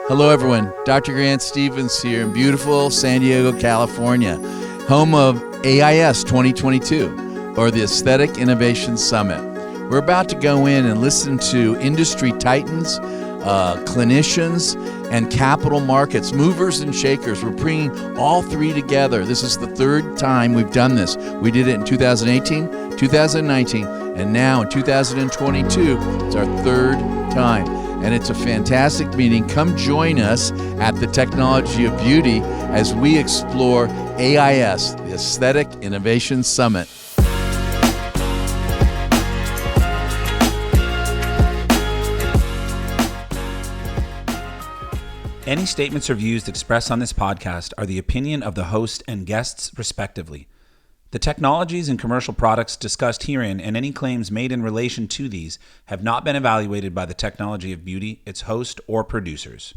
Hello, everyone. Dr. Grant Stevens here in beautiful San Diego, California, home of AIS 2022, or the Aesthetic Innovation Summit. We're about to go in and listen to industry titans, clinicians, and capital markets, movers and shakers. We're bringing all three together. This is the third time we've done this. We did it in 2018, 2019, and now in 2022. It's our third time. And it's a fantastic meeting. Come join us at the Technology of Beauty as we explore AIS, the Aesthetic Innovation Summit. Any statements or views expressed on this podcast are the opinion of the host and guests respectively. The technologies and commercial products discussed herein and any claims made in relation to these have not been evaluated by the Technology of Beauty, its host, or producers.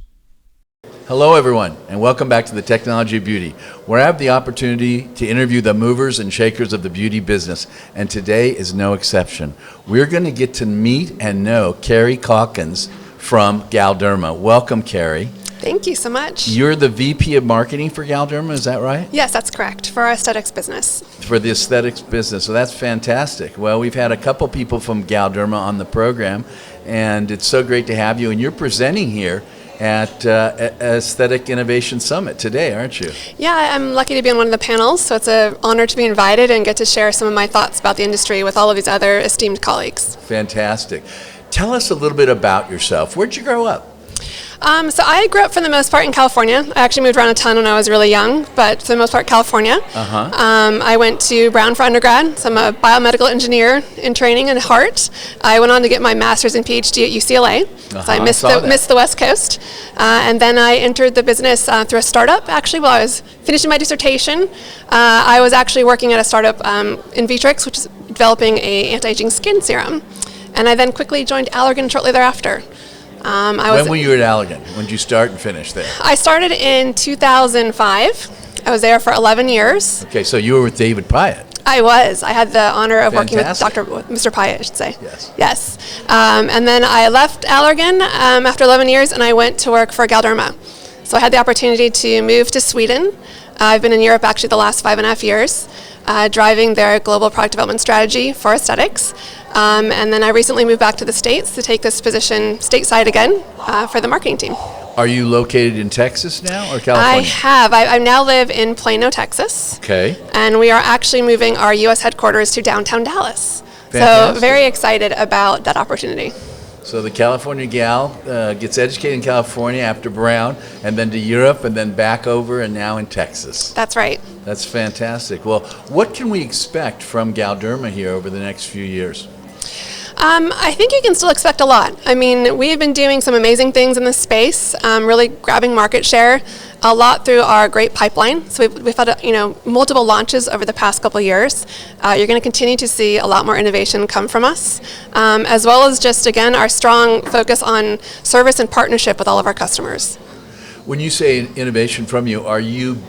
Hello, everyone, and welcome back to the Technology of Beauty, where I have the opportunity to interview the movers and shakers of the beauty business, and today is no exception. We're going to get to meet and know Carrie Caulkins from Galderma. Welcome, Carrie. Thank you so much. You're the VP of Marketing for Galderma, is that right? Yes, that's correct, for our aesthetics business. For the aesthetics business, so that's fantastic. Well, we've had a couple people from Galderma on the program, and it's so great to have you. And you're presenting here at Aesthetic Innovation Summit today, aren't you? Yeah, I'm lucky to be on one of the panels, so it's an honor to be invited and get to share some of my thoughts about the industry with all of these other esteemed colleagues. Fantastic. Tell us a little bit about yourself. Where'd you grow up? So I grew up for the most part in California. I actually moved around a ton when I was really young, but for the most part California. I went to Brown for undergrad, so I'm a biomedical engineer in training in heart. I went on to get my master's and Ph.D. at UCLA, so I missed the West Coast. And then I entered the business through a startup, actually, while I was finishing my dissertation. I was actually working at a startup, Nufabrx, which is developing a anti-aging skin serum. And I then quickly joined Allergan shortly thereafter. When were you at Allergan? When did you start and finish there? I started in 2005. I was there for 11 years. Okay, so you were with David Pyatt. I was. I had the honor of working with Mr. Pyatt, I should say. Yes. And then I left Allergan after 11 years, and I went to work for Galderma. So I had the opportunity to move to Sweden. I've been in Europe actually the last 5.5 years, driving their global product development strategy for aesthetics. And then I recently moved back to the States to take this position stateside again for the marketing team. Are you located in Texas now or California? I have. I now live in Plano, Texas. Okay. And we are actually moving our U.S. headquarters to downtown Dallas. Fantastic. So very excited about that opportunity. So the California gal gets educated in California after Brown, and then to Europe, and then back over, and now in Texas. That's right. That's fantastic. Well, what can we expect from Galderma here over the next few years? I think you can still expect a lot. I mean, we've been doing some amazing things in this space, really grabbing market share, a lot through our great pipeline. So we've had multiple launches over the past couple of years. You're going to continue to see a lot more innovation come from us, as well as just, again, our strong focus on service and partnership with all of our customers. When you say innovation from you, are you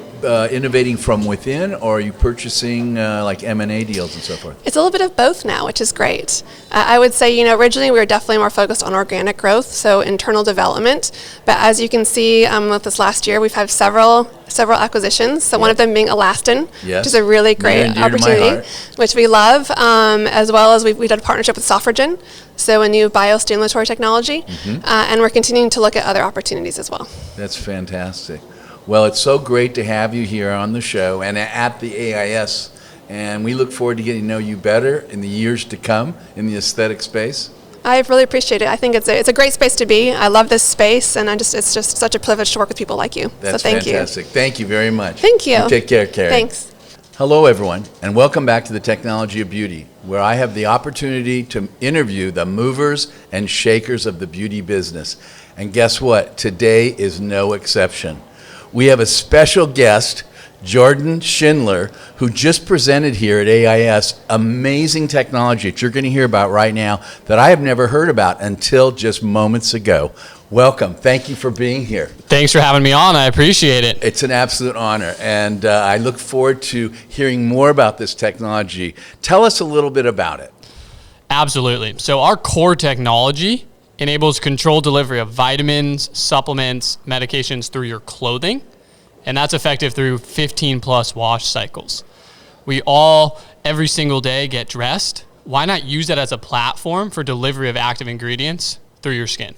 innovating from within, or are you purchasing like M&A deals and so forth? It's a little bit of both now, which is great. I would say, originally we were definitely more focused on organic growth, so internal development. But as you can see with this last year, we've had several acquisitions. So one of them being Elastin, which is a really great opportunity, which we love, as well as we did a partnership with Sofragen, so a new biostimulatory technology, and we're continuing to look at other opportunities as well. That's fantastic. Well, it's so great to have you here on the show and at the AIS, and we look forward to getting to know you better in the years to come in the aesthetic space. I really appreciate it. I think it's a great space to be. I love this space, and it's just such a privilege to work with people like you. That's so thank fantastic. You. Thank you very much. Thank you. Take care, Carrie. Thanks. Hello, everyone, and welcome back to the Technology of Beauty, where I have the opportunity to interview the movers and shakers of the beauty business. And guess what? Today is no exception. We have a special guest, Jordan Schindler, who just presented here at AIS amazing technology that you're going to hear about right now that I have never heard about until just moments ago. Welcome. Thank you for being here. Thanks for having me on. I appreciate it. It's an absolute honor, and I look forward to hearing more about this technology. Tell us a little bit about it. Absolutely. So our core technology enables controlled delivery of vitamins, supplements, medications through your clothing, and that's effective through 15 plus wash cycles. We all, every single day, get dressed. Why not use that as a platform for delivery of active ingredients through your skin?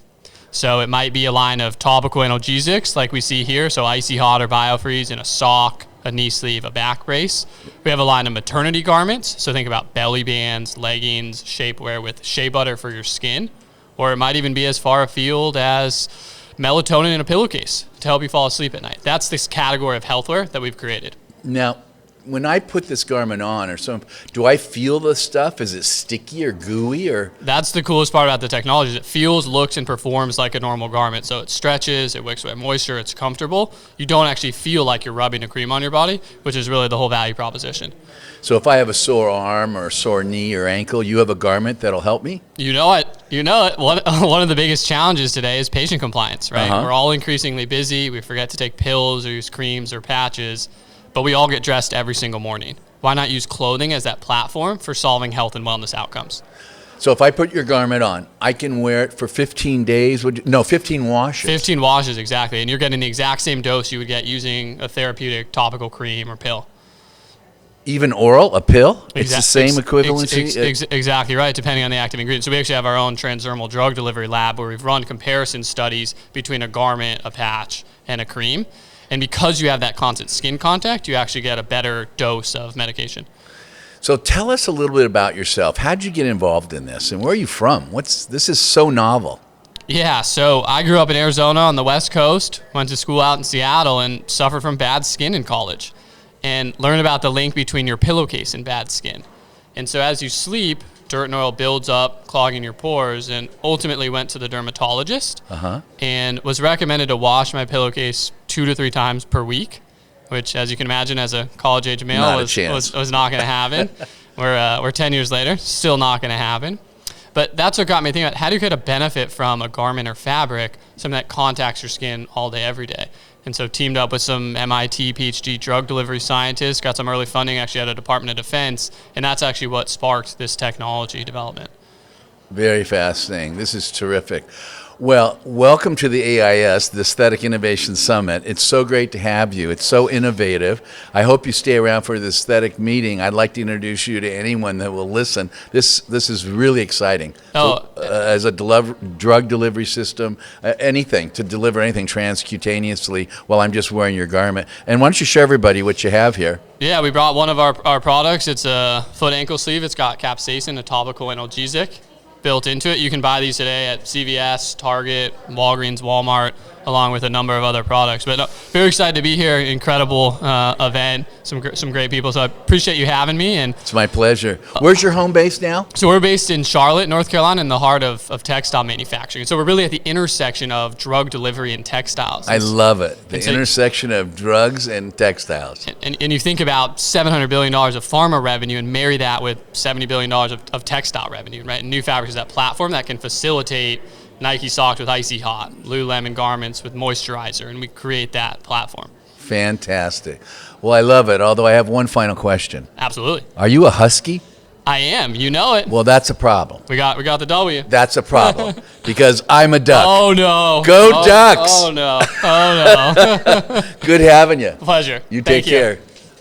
So it might be a line of topical analgesics like we see here, so icy hot or biofreeze in a sock, a knee sleeve, a back brace. We have a line of maternity garments, so think about belly bands, leggings, shapewear with shea butter for your skin, or it might even be as far afield as melatonin in a pillowcase to help you fall asleep at night. That's this category of healthwear that we've created. Now, when I put this garment on or something, do I feel the stuff? Is it sticky or gooey or? That's the coolest part about the technology. Is it feels, looks, and performs like a normal garment. So it stretches, it wicks away moisture, it's comfortable. You don't actually feel like you're rubbing a cream on your body, which is really the whole value proposition. So if I have a sore arm or a sore knee or ankle, you have a garment that'll help me? You know it. One of the biggest challenges today is patient compliance, right? Uh-huh. We're all increasingly busy. We forget to take pills or use creams or patches, but we all get dressed every single morning. Why not use clothing as that platform for solving health and wellness outcomes? So if I put your garment on, I can wear it for 15 days? 15 washes? 15 washes, exactly. And you're getting the exact same dose you would get using a therapeutic topical cream or pill. Even oral, a pill? It's the same equivalency? Exactly right, depending on the active ingredient. So we actually have our own transdermal drug delivery lab where we've run comparison studies between a garment, a patch, and a cream. And because you have that constant skin contact, you actually get a better dose of medication. So tell us a little bit about yourself. How did you get involved in this, and where are you from? This is so novel. Yeah, so I grew up in Arizona on the West Coast, went to school out in Seattle, and suffered from bad skin in college, and learned about the link between your pillowcase and bad skin. And so as you sleep, dirt and oil builds up, clogging your pores, and ultimately went to the dermatologist and was recommended to wash my pillowcase 2 to 3 times per week, which, as you can imagine, as a college-age male, was not going to happen. We're 10 years later, still not going to happen. But that's what got me thinking about how do you get a benefit from a garment or fabric, something that contacts your skin all day, every day. And so teamed up with some MIT Ph.D. drug delivery scientists, got some early funding actually at a Department of Defense, and that's actually what sparked this technology development. Very fascinating. This is terrific. Well, welcome to the AIS, the Aesthetic Innovation Summit. It's so great to have you. It's so innovative. I hope you stay around for the aesthetic meeting. I'd like to introduce you to anyone that will listen. This is really exciting. As a drug delivery system, anything, to deliver anything transcutaneously while I'm just wearing your garment. And why don't you show everybody what you have here? Yeah, we brought one of our products. It's a foot ankle sleeve. It's got capsaicin, a topical analgesic, built into it. You can buy these today at CVS, Target, Walgreens, Walmart, along with a number of other products. But very excited to be here. Incredible event. Some great people. So I appreciate you having me. And it's my pleasure. Where's your home base now? So we're based in Charlotte, North Carolina, in the heart of textile manufacturing. So we're really at the intersection of drug delivery and textiles. I love it. The intersection of drugs and textiles. And you think about $700 billion of pharma revenue and marry that with $70 billion of textile revenue, right? And Nufabrx is that platform that can facilitate Nike socks with icy hot, Lululemon garments with moisturizer, and we create that platform. Fantastic. Well, I love it, although I have one final question. Absolutely. Are you a husky? I am. You know it. Well, that's a problem. We got the W. That's a problem because I'm a duck. Oh, no. Go Ducks. Oh, no. Oh, no. Good having you. Pleasure. You take care.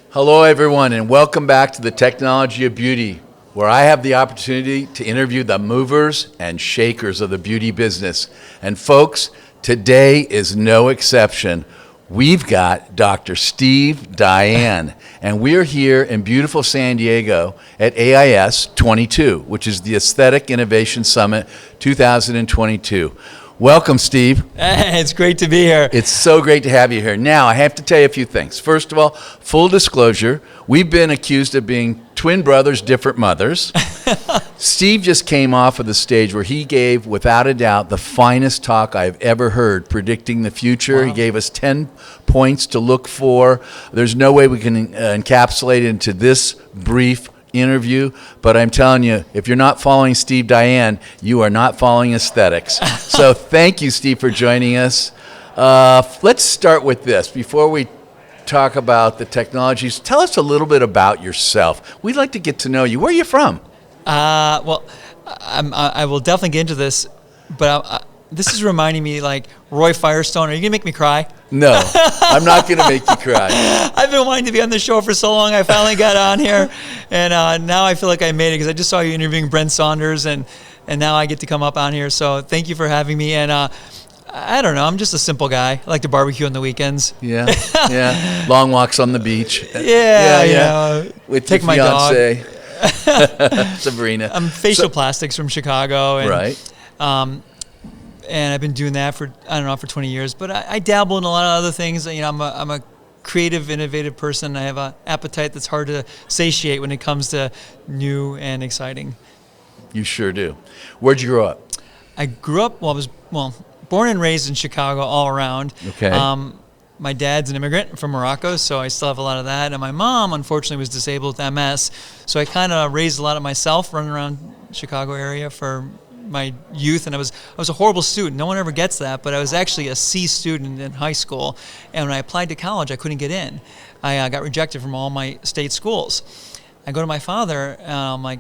Hello, everyone, and welcome back to the Technology of Beauty, where I have the opportunity to interview the movers and shakers of the beauty business. And folks, today is no exception. We've got Dr. Steve Dayan, and we're here in beautiful San Diego at AIS 22, which is the Aesthetic Innovation Summit 2022. Welcome, Steve. Hey, it's great to be here. It's so great to have you here. Now, I have to tell you a few things. First of all, full disclosure, we've been accused of being twin brothers, different mothers. Steve just came off of the stage where he gave, without a doubt, the finest talk I've ever heard predicting the future. Wow. He gave us 10 points to look for. There's no way we can encapsulate it into this brief interview, but I'm telling you, if you're not following Steve Dayan, you are not following aesthetics. So thank you, Steve, for joining us. Let's start with this. Before we talk about the technologies, tell us a little bit about yourself. We'd like to get to know you. Where are you from? Well, I will definitely get into this, but this is reminding me like Roy Firestone. Are you gonna make me cry? No, I'm not going to make you cry. I've been wanting to be on the show for so long. I finally got on here, and now I feel like I made it because I just saw you interviewing Brent Saunders, and now I get to come up on here. So thank you for having me. And I don't know, I'm just a simple guy. I like to barbecue on the weekends. Yeah. Long walks on the beach. Yeah. With take your my fiance, Sabrina. I'm facial plastics from Chicago. And, right. And I've been doing that for 20 years. But I dabble in a lot of other things. You know, I'm a creative, innovative person. I have an appetite that's hard to satiate when it comes to new and exciting. You sure do. Where'd you grow up? I grew up, born and raised in Chicago all around. Okay. My dad's an immigrant from Morocco, so I still have a lot of that. And my mom, unfortunately, was disabled with MS. So I kind of raised a lot of myself, running around Chicago area for my youth. And I was a horrible student. No one ever gets that, but I was actually a C student in high school. And when I applied to college, I couldn't get in. I got rejected from all my state schools. I go to my father, and I'm like,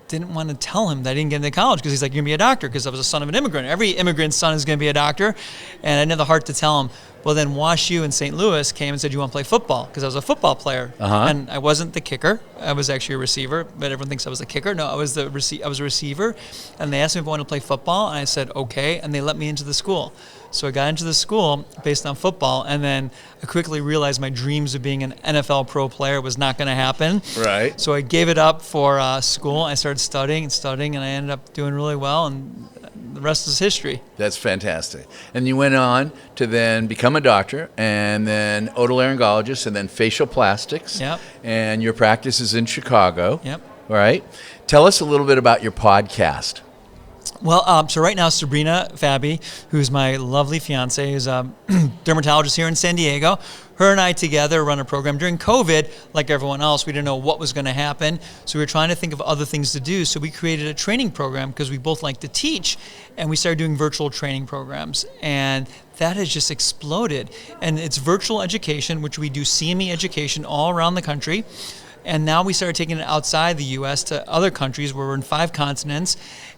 didn't want to tell him that I didn't get into college because he's like, you're going to be a doctor, because I was a son of an immigrant. Every immigrant's son is going to be a doctor. And I didn't have the heart to tell him. Well, then Wash U in St. Louis came and said, you want to play football? Because I was a football player. And I wasn't the kicker. I was actually a receiver, but everyone thinks I was the kicker. No, I was a receiver. And they asked me if I wanted to play football, and I said, okay. And they let me into the school. So I got into the school based on football, and then I quickly realized my dreams of being an NFL pro player was not going to happen. Right. So I gave it up for school. I started studying, and I ended up doing really well, and the rest is history. That's fantastic. And you went on to then become a doctor, and then otolaryngologist, and then facial plastics. Yep. And your practice is in Chicago. Yep. All right. Tell us a little bit about your podcast. Well, so right now, Sabrina Fabi, who's my lovely fiance, who's a dermatologist here in San Diego, her and I together run a program. During COVID, like everyone else, we didn't know what was going to happen, so we were trying to think of other things to do. So we created a training program because we both like to teach, and we started doing virtual training programs, and that has just exploded. And it's virtual education, which we do CME education all around the country. And now we started taking it outside the U.S. to other countries where we're in 5 continents.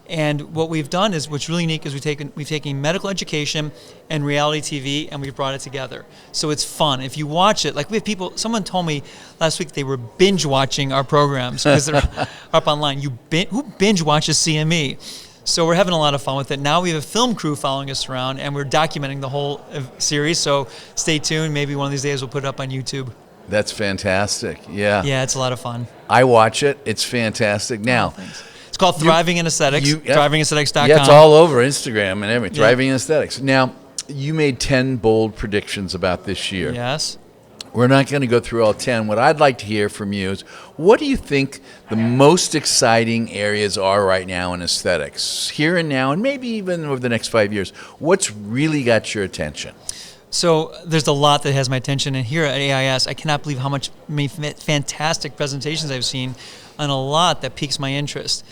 And what we've done is, what's really unique is we've taken medical education and reality TV, and we've brought it together. So it's fun. If you watch it, like we have people, someone told me last week they were binge watching our programs because they're up online. Who binge watches CME? So we're having a lot of fun with it. Now we have a film crew following us around, and we're documenting the whole series. So stay tuned. Maybe one of these days we'll put it up on YouTube. That's fantastic. Yeah. Yeah, it's a lot of fun. I watch it. It's fantastic. Now, it's called Thriving in Aesthetics. ThrivingAesthetics.com. Yeah, it's all over Instagram and everything. Yeah. Thriving in Aesthetics. Now, you made 10 bold predictions about this year. Yes. We're not going to go through all 10. What I'd like to hear from you is, what do you think the most exciting areas are right now in aesthetics, here and now, and maybe even over the next 5 years? What's really got your attention? So there's a lot that has my attention, and here at AIS, I cannot believe how many fantastic presentations I've seen, and a lot that piques my interest.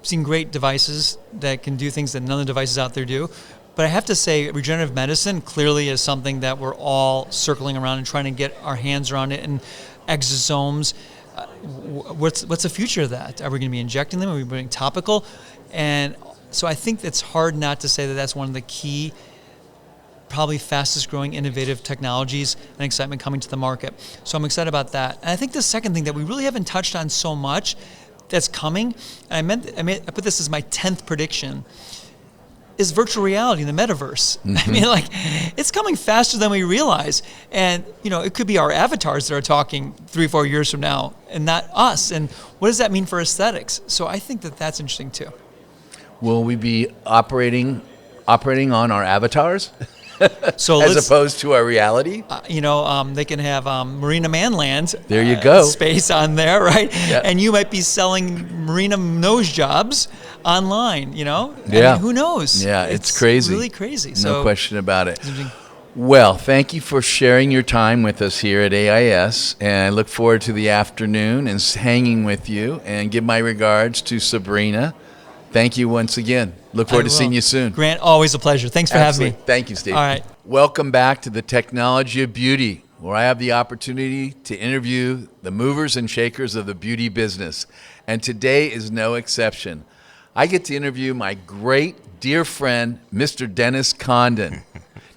Seen great devices that can do things that none of the devices out there do. But I have to say, regenerative medicine clearly is something that we're all circling around and trying to get our hands around it. And exosomes, what's the future of that? Are we going to be injecting them? Are we doing topical? And so I think it's hard not to say that that's one of the key, probably fastest growing innovative technologies and excitement coming to the market. So I'm excited about that. And I think the second thing that we really haven't touched on so much that's coming, and I put this as my 10th prediction, is virtual reality in the metaverse. Mm-hmm. I mean, like, it's coming faster than we realize. And, it could be our avatars that are talking 3-4 years from now and not us. And what does that mean for aesthetics? So I think that that's interesting too. Will we be operating on our avatars? So as opposed to our reality? They can have Marina Manland. There you go. Space on there, right? Yep. And you might be selling Marina nose jobs online, Yeah. I mean, who knows? Yeah, it's crazy. Really crazy. No question about it. Well, thank you for sharing your time with us here at AIS, and I look forward to the afternoon and hanging with you, and give my regards to Sabrina. Thank you once again. Look forward to seeing you soon. Grant, always a pleasure. Thanks for having me. Thank you, Steve. All right. Welcome back to the Technology of Beauty, where I have the opportunity to interview the movers and shakers of the beauty business. And today is no exception. I get to interview my great dear friend, Mr. Dennis Condon.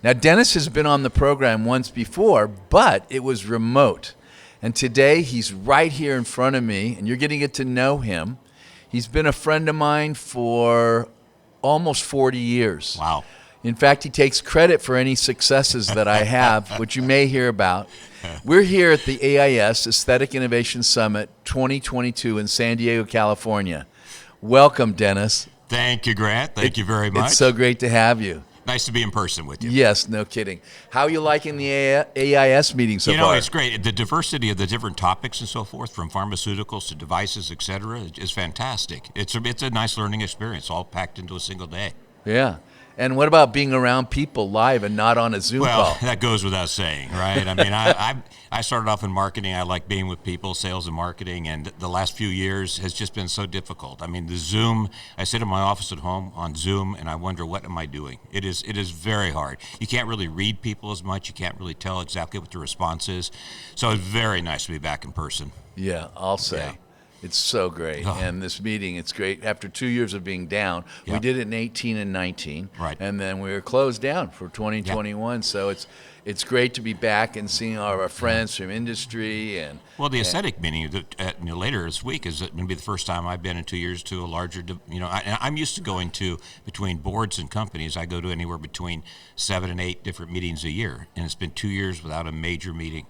Now, Dennis has been on the program once before, but it was remote. And today he's right here in front of me, and you're going to get to know him. He's been a friend of mine for almost 40 years. Wow. In fact, he takes credit for any successes that I have, which you may hear about. We're here at the AIS Aesthetic Innovation Summit 2022 in San Diego, California. Welcome, Dennis. Thank you, Grant. Thank you very much. It's so great to have you. Nice to be in person with you. Yes, no kidding. How are you liking the AIS meeting so far? It's great. The diversity of the different topics and so forth, from pharmaceuticals to devices, et cetera, is fantastic. It's a nice learning experience, all packed into a single day. Yeah. And what about being around people live and not on a Zoom call? Well, that goes without saying, right? I mean, I started off in marketing. I like being with people, sales and marketing, and the last few years has just been so difficult. I mean, the Zoom, I sit in my office at home on Zoom, and I wonder, what am I doing? It is very hard. You can't really read people as much. You can't really tell exactly what the response is. So it's very nice to be back in person. Yeah, I'll say. Yeah. It's so great. Oh. And this meeting, it's great. After 2 years of being down, we did it in 18 and 19. Right. And then we were closed down for 2021. Yeah. So it's great to be back and seeing all of our friends from industry. And well, the aesthetic meeting later this week is going to be the first time I've been in 2 years to a larger, I'm used to going to, between boards and companies, I go to anywhere between 7 and 8 different meetings a year. And it's been 2 years without a major meeting.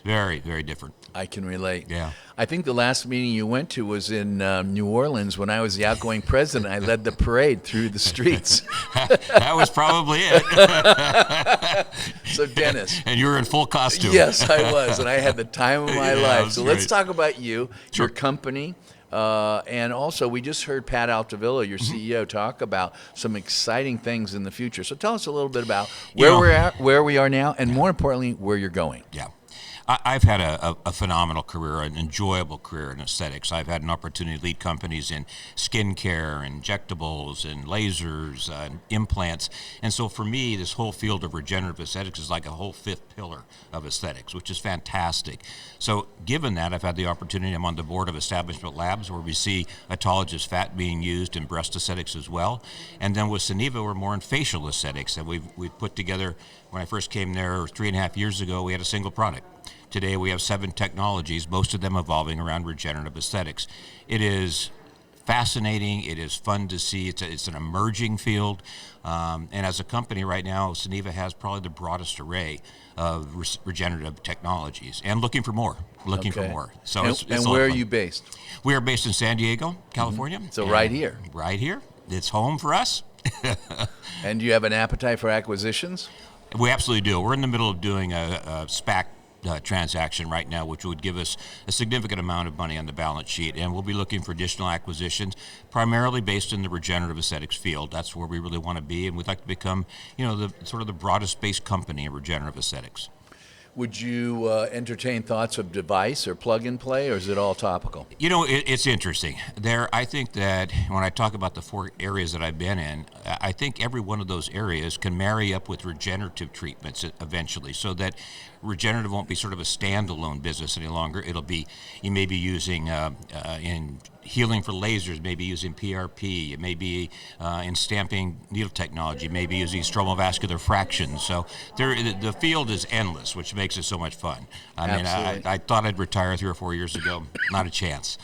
Very, very different. I can relate. Yeah. I think the last meeting you went to was in New Orleans when I was the outgoing president. I led the parade through the streets. That was probably it. So, Dennis. And you were in full costume. Yes, I was. And I had the time of my life. So great. let's talk about you, Sure. your company. And also, we just heard Pat Altavilla, your CEO, talk about some exciting things in the future. So tell us a little bit about where we are now, and more importantly, where you're going. Yeah. I've had a phenomenal career, an enjoyable career in aesthetics. I've had an opportunity to lead companies in skincare, injectables, and lasers, and implants. And so for me, this whole field of regenerative aesthetics is like a whole fifth pillar of aesthetics, which is fantastic. So given that, I've had the opportunity, I'm on the board of Establishment Labs, where we see autologous fat being used in breast aesthetics as well. And then with Suneva, we're more in facial aesthetics. And we've put together, when I first came there 3.5 years ago, we had a single product. Today we have 7 technologies, most of them evolving around regenerative aesthetics. It is fascinating. It is fun to see. It's an emerging field. And as a company right now, Suneva has probably the broadest array of regenerative technologies, and looking for more. So and where are you based? We are based in San Diego, California. Mm-hmm. So right here. Right here. It's home for us. And do you have an appetite for acquisitions? We absolutely do. We're in the middle of doing a SPAC transaction right now, which would give us a significant amount of money on the balance sheet, and we'll be looking for additional acquisitions, primarily based in the regenerative aesthetics field. That's where we really want to be, and we'd like to become, the sort of the broadest based company in regenerative aesthetics. Would you entertain thoughts of device or plug and play, or is it all topical? It's interesting. I think that when I talk about the 4 areas that I've been in, I think every one of those areas can marry up with regenerative treatments eventually, so that regenerative won't be sort of a standalone business any longer. It'll be, you may be using in healing for lasers, maybe using PRP, it may be in stamping needle technology, maybe using stromal vascular fractions. So the field is endless, which makes it so much fun. I thought I'd retire 3 or 4 years ago. Not a chance.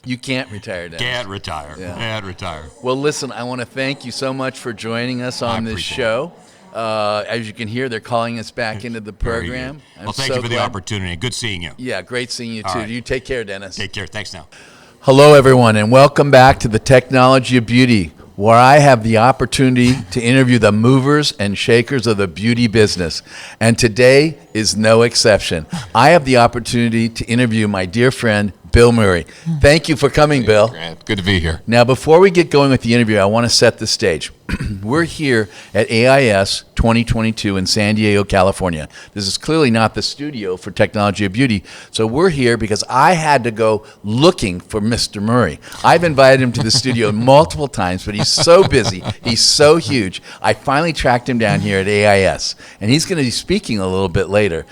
You can't retire, Dennis. Can't retire. Yeah. Can't retire. Well, listen, I want to thank you so much for joining us on this show. As you can hear, they're calling us back into the program. Well, thank you for the opportunity. Good seeing you. Yeah, great seeing you, too. Right. You take care, Dennis. Take care. Thanks now. Hello, everyone, and welcome back to the Technology of Beauty, where I have the opportunity to interview the movers and shakers of the beauty business. And today is no exception. I have the opportunity to interview my dear friend, Bill Meury. Thank you for coming, Bill. Grant. Good to be here. Now, before we get going with the interview, I want to set the stage. We're here at AIS 2022 in San Diego, California. This is clearly not the studio for Technology of Beauty, so we're here because I had to go looking for Mr. Meury. I've invited him to the studio multiple times, but he's so busy. He's so huge. I finally tracked him down here at AIS, and he's going to be speaking a little bit later.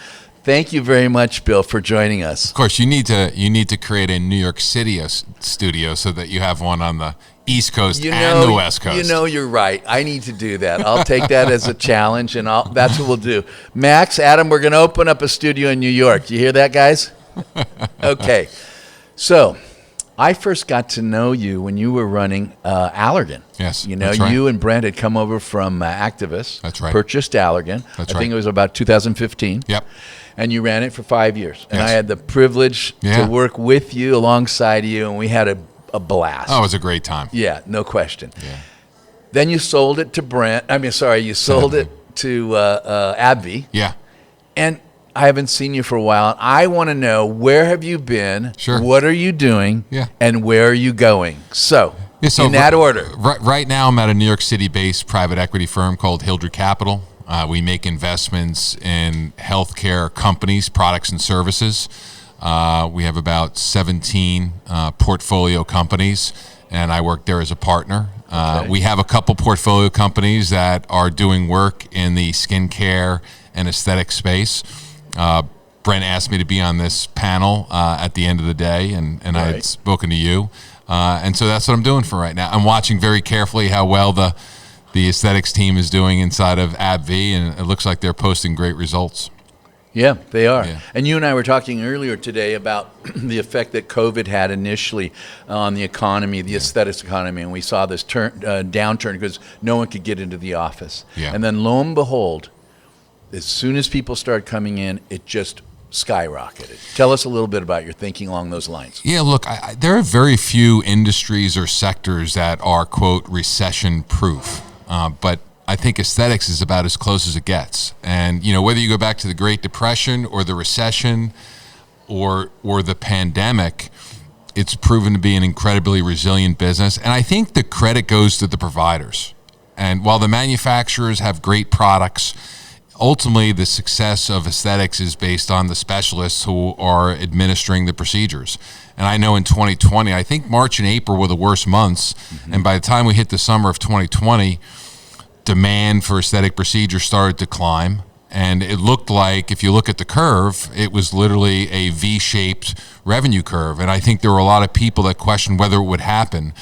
Thank you very much, Bill, for joining us. Of course, you need to create a New York City studio so that you have one on the East Coast and the West Coast. You know, you're right. I need to do that. I'll take that as a challenge, and that's what we'll do. Max, Adam, we're going to open up a studio in New York. You hear that, guys? Okay. So I first got to know you when you were running Allergan. Yes, You know, that's right. you and Brent had come over from Activist. That's right. Purchased Allergan. That's I think right. it was about 2015. Yep. And you ran it for 5 years. And Yes. I had the privilege Yeah. to work with you, alongside you, and we had a blast. Oh, it was a great time. Yeah, no question. Yeah. Then you sold it to Brent. You sold it to AbbVie. Yeah. And I haven't seen you for a while. I want to know, where have you been? Sure. What are you doing? Yeah. And where are you going? So, Yeah, so in that order. Right now, I'm at a New York City-based private equity firm called Hildred Capital. We make investments in healthcare companies, products, and services. We have about 17 portfolio companies, and I work there as a partner. Okay. We have a couple portfolio companies that are doing work in the skincare and aesthetic space. Brent asked me to be on this panel at the end of the day, and I Right. had spoken to you. And so that's what I'm doing for right now. I'm watching very carefully how well the aesthetics team is doing inside of AbbVie, and it looks like they're posting great results. Yeah, they are. Yeah. And you and I were talking earlier today about the effect that COVID had initially on the economy, the aesthetics economy, and we saw this downturn because no one could get into the office. Yeah. And then lo and behold, as soon as people started coming in, it just skyrocketed. Tell us a little bit about your thinking along those lines. Yeah, look, there are very few industries or sectors that are, quote, recession-proof. But I think aesthetics is about as close as it gets. And, whether you go back to the Great Depression or the recession or the pandemic, it's proven to be an incredibly resilient business. And I think the credit goes to the providers. And while the manufacturers have great products, ultimately the success of aesthetics is based on the specialists who are administering the procedures. And I know in 2020, I think March and April were the worst months. Mm-hmm. And by the time we hit the summer of 2020, demand for aesthetic procedures started to climb. And it looked like, if you look at the curve, it was literally a V-shaped revenue curve. And I think there were a lot of people that questioned whether it would happen.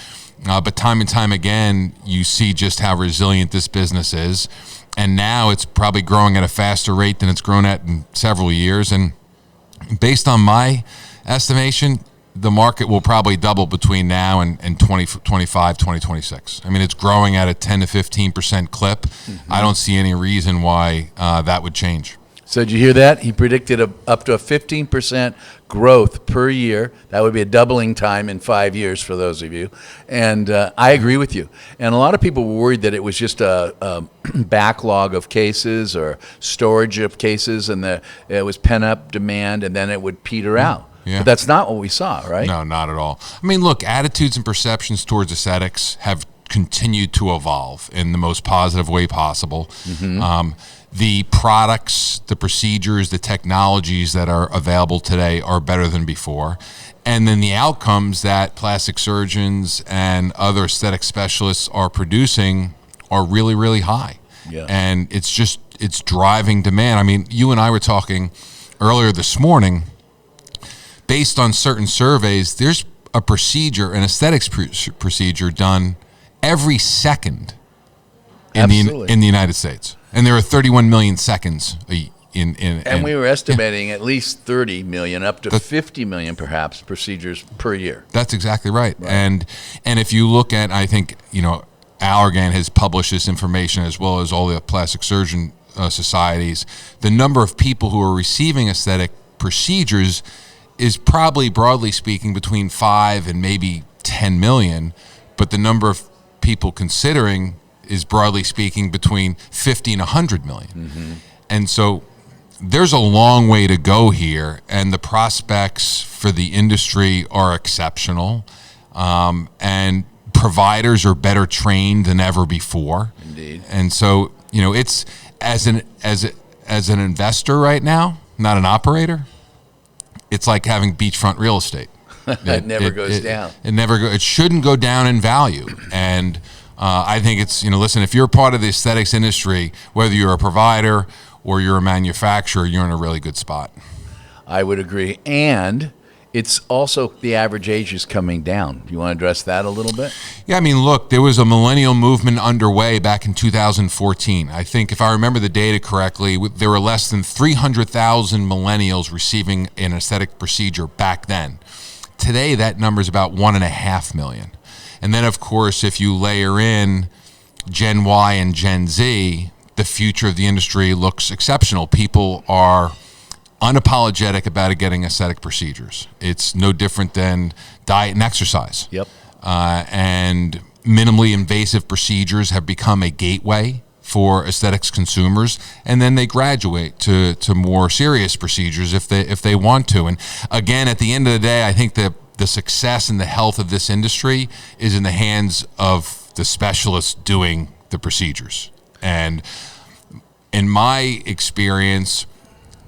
But time and time again, you see just how resilient this business is. And now it's probably growing at a faster rate than it's grown at in several years. And based on my estimation, the market will probably double between now and 2025, 2026. I mean, it's growing at a 10 to 15% clip. Mm-hmm. I don't see any reason why that would change. So did you hear that? He predicted up to a 15% growth per year. That would be a doubling time in 5 years for those of you. And I agree with you. And a lot of people were worried that it was just a backlog of cases or storage of cases, and it was pent-up demand, and then it would peter out. Yeah. But that's not what we saw, right? No, not at all. I mean, look, attitudes and perceptions towards aesthetics have continued to evolve in the most positive way possible. Mm-hmm. The products, the procedures, the technologies that are available today are better than before. And then the outcomes that plastic surgeons and other aesthetic specialists are producing are really, really high. Yeah. And it's driving demand. I mean, you and I were talking earlier this morning. Based on certain surveys, there's a procedure, an aesthetics procedure done every second in the United States. And there are 31 million seconds and we were estimating at least 30 million, up to 50 million perhaps, procedures per year. That's exactly right. And if you look at, I think, Allergan has published this information as well as all the plastic surgeon societies, the number of people who are receiving aesthetic procedures is probably, broadly speaking, between 5 and maybe 10 million, but the number of people considering is, broadly speaking, between 50 and 100 million. Mm-hmm. And so there's a long way to go here, and the prospects for the industry are exceptional, and providers are better trained than ever before. Indeed. And so, it's as an investor right now, not an operator, it's like having beachfront real estate. It never goes down. It shouldn't go down in value. And I think it's, listen, if you're part of the aesthetics industry, whether you're a provider or you're a manufacturer, you're in a really good spot. I would agree. And it's also the average age is coming down. Do you want to address that a little bit? Yeah, I mean, look, there was a millennial movement underway back in 2014. I think if I remember the data correctly, there were less than 300,000 millennials receiving an aesthetic procedure back then. Today, that number is about 1.5 million. And then, of course, if you layer in Gen Y and Gen Z, the future of the industry looks exceptional. People are unapologetic about getting aesthetic procedures. It's no different than diet and exercise. Yep. And minimally invasive procedures have become a gateway for aesthetics consumers, and then they graduate to more serious procedures if they want to. And again, at the end of the day, I think that the success and the health of this industry is in the hands of the specialists doing the procedures. And in my experience,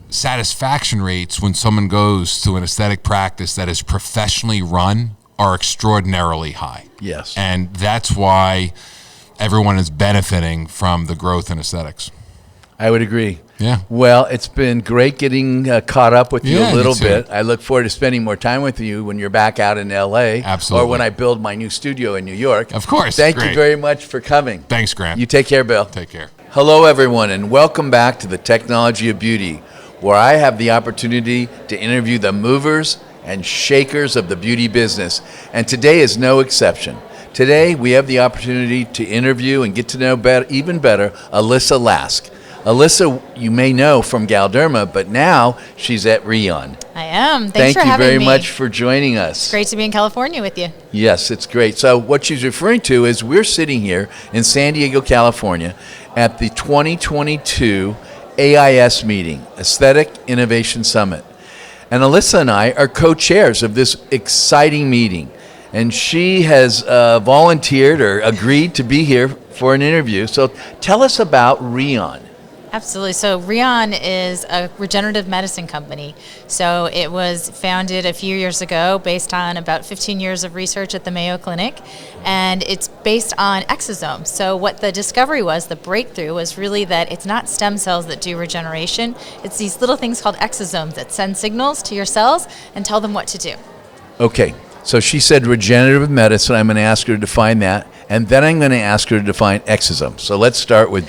satisfaction rates when someone goes to an aesthetic practice that is professionally run are extraordinarily high. Yes. And that's why everyone is benefiting from the growth in aesthetics. I would agree. Yeah. Well, it's been great getting caught up with you Yeah, a little me too. bit. I look forward to spending more time with you when you're back out in LA. Absolutely. Or when I build my new studio in New York. Of course. Thank you Great. very much for coming. Thanks, Grant. You take care, Bill. Take care. Hello, everyone, and welcome back to the Technology of Beauty, where I have the opportunity to interview the movers and shakers of the beauty business. And today is no exception. Today, we have the opportunity to interview and get to know even better Alisa Lask. Alisa, you may know from Galderma, but now she's at Rion. I am. Thanks Thank for you having very me. much for joining us. It's great to be in California with you. Yes, it's great. So what she's referring to is we're sitting here in San Diego, California, at the 2022 AIS meeting, Aesthetic Innovation Summit. And Alisa and I are co-chairs of this exciting meeting. And she has volunteered or agreed to be here for an interview. So tell us about Rion. Absolutely. So Rion is a regenerative medicine company. So it was founded a few years ago based on about 15 years of research at the Mayo Clinic. And it's based on exosomes. So what the discovery was, the breakthrough, was really that it's not stem cells that do regeneration. It's these little things called exosomes that send signals to your cells and tell them what to do. Okay. So she said regenerative medicine. I'm going to ask her to define that. And then I'm going to ask her to define exosomes. So let's start with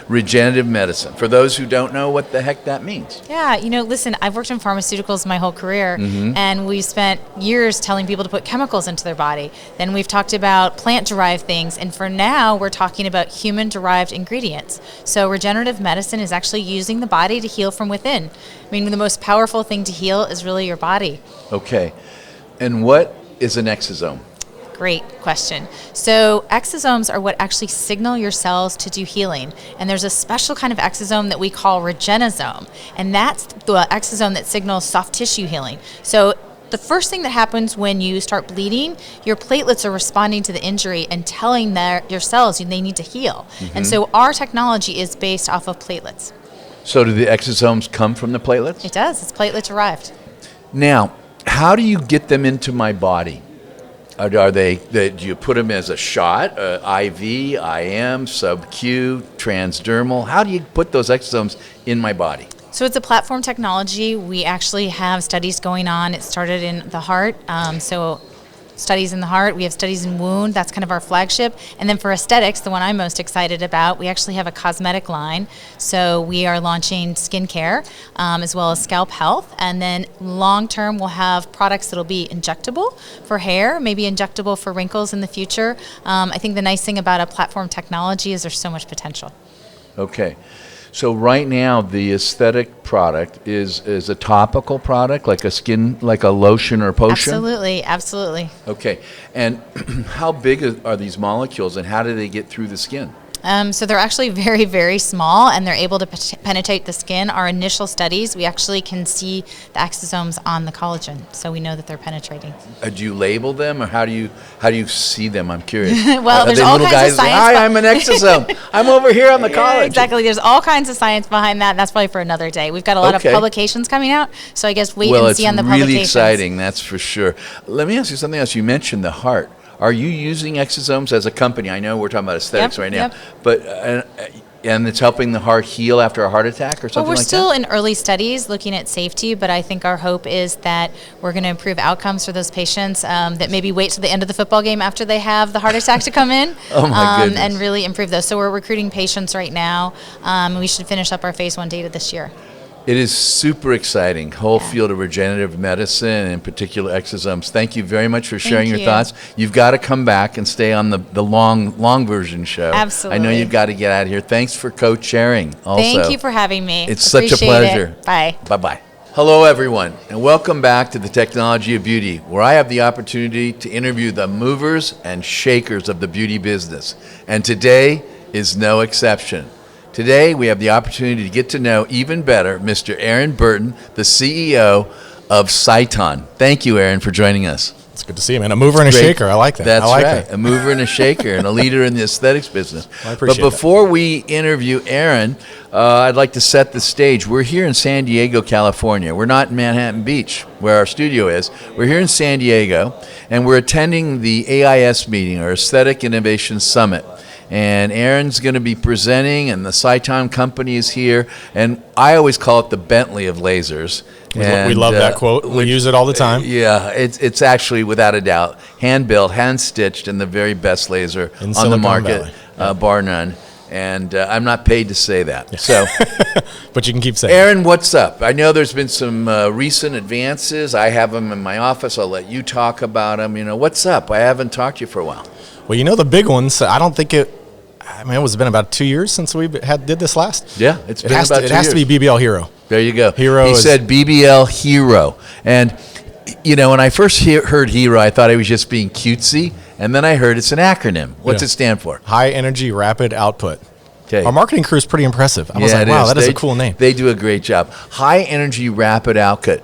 regenerative medicine. For those who don't know what the heck that means. Yeah, listen, I've worked in pharmaceuticals my whole career, and we've spent years telling people to put chemicals into their body. Then we've talked about plant-derived things, and for now, we're talking about human-derived ingredients. So regenerative medicine is actually using the body to heal from within. I mean, the most powerful thing to heal is really your body. Okay. And what is an exosome? Great question. So exosomes are what actually signal your cells to do healing. And there's a special kind of exosome that we call regenosome. And that's the exosome that signals soft tissue healing. So the first thing that happens when you start bleeding, your platelets are responding to the injury and telling your cells they need to heal. And so our technology is based off of platelets. So do the exosomes come from the platelets? It does. It's platelet derived. Now, how do you get them into my body? Do you put them as a shot, IV, IM, sub-Q, transdermal? How do you put those exosomes in my body? So it's a platform technology. We actually have studies going on. It started in the heart. So studies in the heart. We have studies in wound. That's kind of our flagship. And then for aesthetics, the one I'm most excited about, we actually have a cosmetic line. So we are launching skincare as well as scalp health. And then long term, we'll have products that'll be injectable for hair, maybe injectable for wrinkles in the future. I think the nice thing about a platform technology is there's so much potential. Okay. So right now, the aesthetic product is a topical product, like a lotion or potion? Absolutely. Okay. And how big are these molecules, and how do they get through the skin? So they're actually very, very small, and they're able to penetrate the skin. Our initial studies, we actually can see the exosomes on the collagen, so we know that they're penetrating. Do you label them, or how do you see them? I'm curious. Well, there's all kinds of science. Hi, I'm an exosome. I'm over here on the collagen. Yeah, exactly. There's all kinds of science behind that. That's probably for another day. We've got a lot of publications coming out, so I guess wait and see on the publications. Well, it's really exciting, that's for sure. Let me ask you something else. You mentioned the heart. Are you using exosomes as a company? I know we're talking about aesthetics Yep, right now, yep. but and it's helping the heart heal after a heart attack or something Well, we're like still that? in early studies looking at safety, but I think our hope is that we're going to improve outcomes for those patients that maybe wait till the end of the football game after they have the heart attack to come in. Oh, my goodness. And really improve those. So we're recruiting patients right now. We should finish up our phase 1 data this year. It is super exciting, whole field of regenerative medicine, and in particular exosomes. Thank you very much for sharing your you. thoughts. You've got to come back and stay on the long version show. Absolutely. I know you've got to get out of here. Thanks for co-chairing also. Thank you for having me. It's such a Appreciate pleasure. it. Bye. Bye-bye. Hello, everyone, and welcome back to the Technology of Beauty, where I have the opportunity to interview the movers and shakers of the beauty business. And today is no exception. Today, we have the opportunity to get to know even better Mr. Aaron Burton, the CEO of Sciton. Thank you, Aaron, for joining us. It's good to see you, man. A mover and a Great. shaker. I like that. That's I like right. that. A mover and a shaker and a leader in the aesthetics business. I appreciate But before we interview Aaron, I'd like to set the stage. We're here in San Diego, California. We're not in Manhattan Beach, where our studio is. We're here in San Diego, and we're attending the AIS meeting, or Aesthetic Innovation Summit. And Aaron's going to be presenting, and the Sciton company is here. And I always call it the Bentley of lasers. We love that quote. We use it all the time. Yeah, it's actually, without a doubt, hand-built, hand-stitched, and the very best laser In on the Silicon market, Valley. bar none. And I'm not paid to say that. So, But you can keep saying Aaron, what's up? I know there's been some recent advances. I have them in my office. I'll let you talk about them. You know, what's up? I haven't talked to you for a while. Well, you know the big ones. I don't think it. I mean, it's been about 2 years since we did this last. Yeah, it's been about 2 years. It has to be BBL Hero. There you go. Hero He is- said BBL Hero. And, you know, when I first heard Hero, I thought he was just being cutesy. And then I heard it's an acronym. What's Yeah. it stand for? High energy, rapid output. Okay. Our marketing crew is pretty impressive. I was like, it wow, is. that is a cool name. They do a great job. High energy rapid output.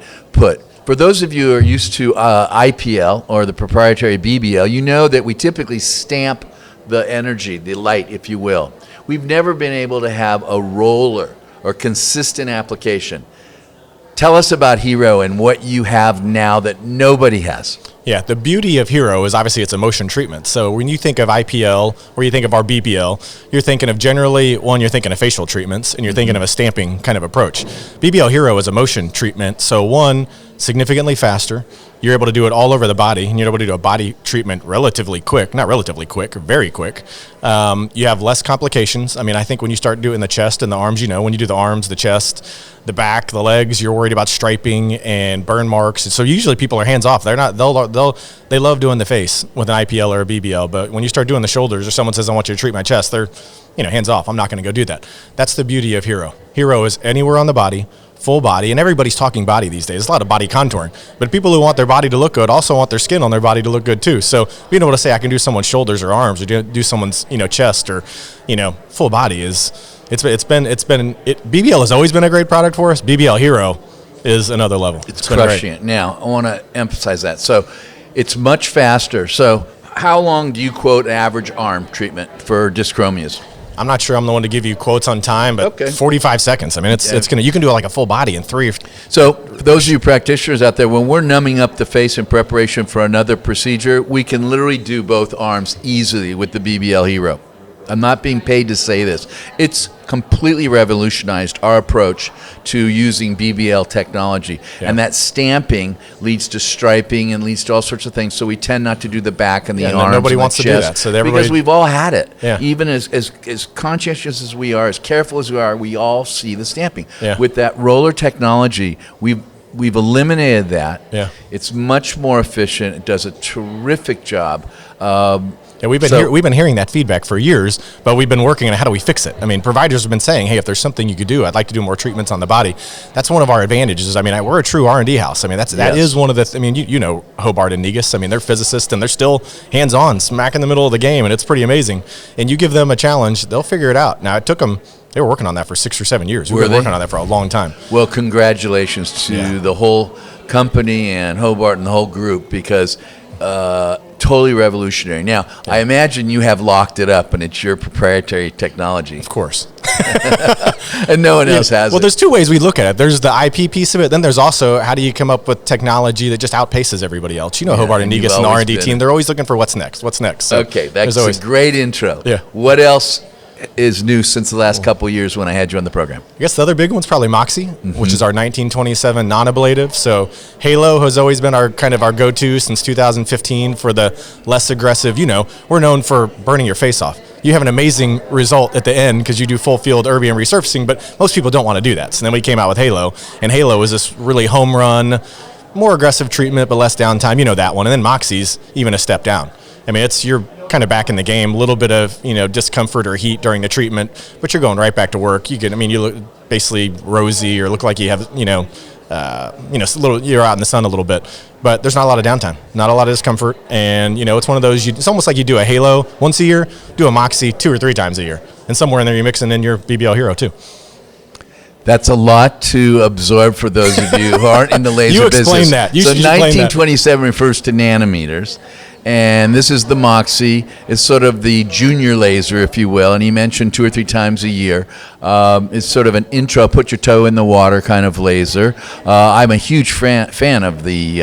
For those of you who are used to IPL or the proprietary BBL, you know that we typically stamp the energy, the light, if you will. We've never been able to have a roller or consistent application. Tell us about Hero and what you have now that nobody has. Yeah, the beauty of Hero is obviously it's a motion treatment. So when you think of IPL or you think of our BBL, you're thinking of you're thinking of facial treatments and you're thinking of a stamping kind of approach. BBL Hero is a motion treatment. So significantly faster. You're able to do it all over the body, and you're able to do a body treatment relatively quick, not relatively quick, very quick. You have less complications. I mean, I think when you start doing the chest and the arms, when you do the arms, the chest, the back, the legs, you're worried about striping and burn marks. So usually people are hands off. They love doing the face with an IPL or a BBL, but when you start doing the shoulders or someone says, I want you to treat my chest, they're, hands off. I'm not going to go do that. That's the beauty of Hero. Hero is anywhere on the body, full body, and everybody's talking body these days. There's a lot of body contouring, but people who want their body to look good also want their skin on their body to look good too. So being able to say I can do someone's shoulders or arms or do someone's chest or full body BBL has always been a great product for us. BBL Hero is another level. It's crushing it. Now I want to emphasize that. So it's much faster. So how long do you quote average arm treatment for dyschromias? I'm not sure I'm the one to give you quotes on time, but Okay. 45 seconds. I mean, you can do it like a full body in 3 or So for those of you practitioners out there, when we're numbing up the face in preparation for another procedure, we can literally do both arms easily with the BBL Hero. I'm not being paid to say this. It's completely revolutionized our approach to using BBL technology. Yeah. And that stamping leads to striping and leads to all sorts of things. So we tend not to do the back and the and arms nobody and the wants to do chest, that. So everybody- because we've all had it. Yeah. Even as conscientious as we are, as careful as we are, we all see the stamping. Yeah. With that roller technology, we've eliminated that. Yeah. It's much more efficient. It does a terrific job. Yeah, we've been hearing that feedback for years, but we've been working on how do we fix it. I mean, providers have been saying, hey, if there's something you could do, I'd like to do more treatments on the body. That's one of our advantages. I mean, we're a true R&D house. I mean, that is one of the, you know Hobart and Negus. I mean, they're physicists and they're still hands-on, smack in the middle of the game, and it's pretty amazing. And you give them a challenge, they'll figure it out. Now, it took them, they were working on that for 6 or 7 years. We've been working on that for a long time. Well, congratulations to the whole company and Hobart and the whole group, because totally revolutionary. Now, I imagine you have locked it up and it's your proprietary technology. Of course. And no one else has Well, it. there's two ways we look at it. There's the IP piece of it. Then there's also how do you come up with technology that just outpaces everybody else. Hobart and and you've Negus and the always R&D been- team, they're always looking for what's next. So Okay, that's there's always, a great intro. Yeah. What else is new since the last couple of years when I had you on the program? I guess the other big one's probably Moxie, which is our 1927 non-ablative. So Halo has always been our go-to since 2015 for the less aggressive. We're known for burning your face off. You have an amazing result at the end because you do full field erbium resurfacing, but most people don't want to do that. So then we came out with Halo, and Halo is this really home run, more aggressive treatment but less downtime. That one. And then Moxie's even a step down. I mean, you're kind of back in the game, a little bit of, discomfort or heat during the treatment, but you're going right back to work. You look basically rosy or look like you have, you're out in the sun a little bit, but there's not a lot of downtime, not a lot of discomfort. And, it's one of those, it's almost like you do a Halo once a year, do a Moxie 2 or 3 times a year. And somewhere in there, you're mixing in your BBL Hero too. That's a lot to absorb for those of you who aren't in the laser business. Explain that. So 1927 refers to nanometers. And this is the Moxie. It's sort of the junior laser, if you will. And he mentioned 2 or 3 times a year. It's sort of an intro, put your toe in the water kind of laser. I'm a huge fan of the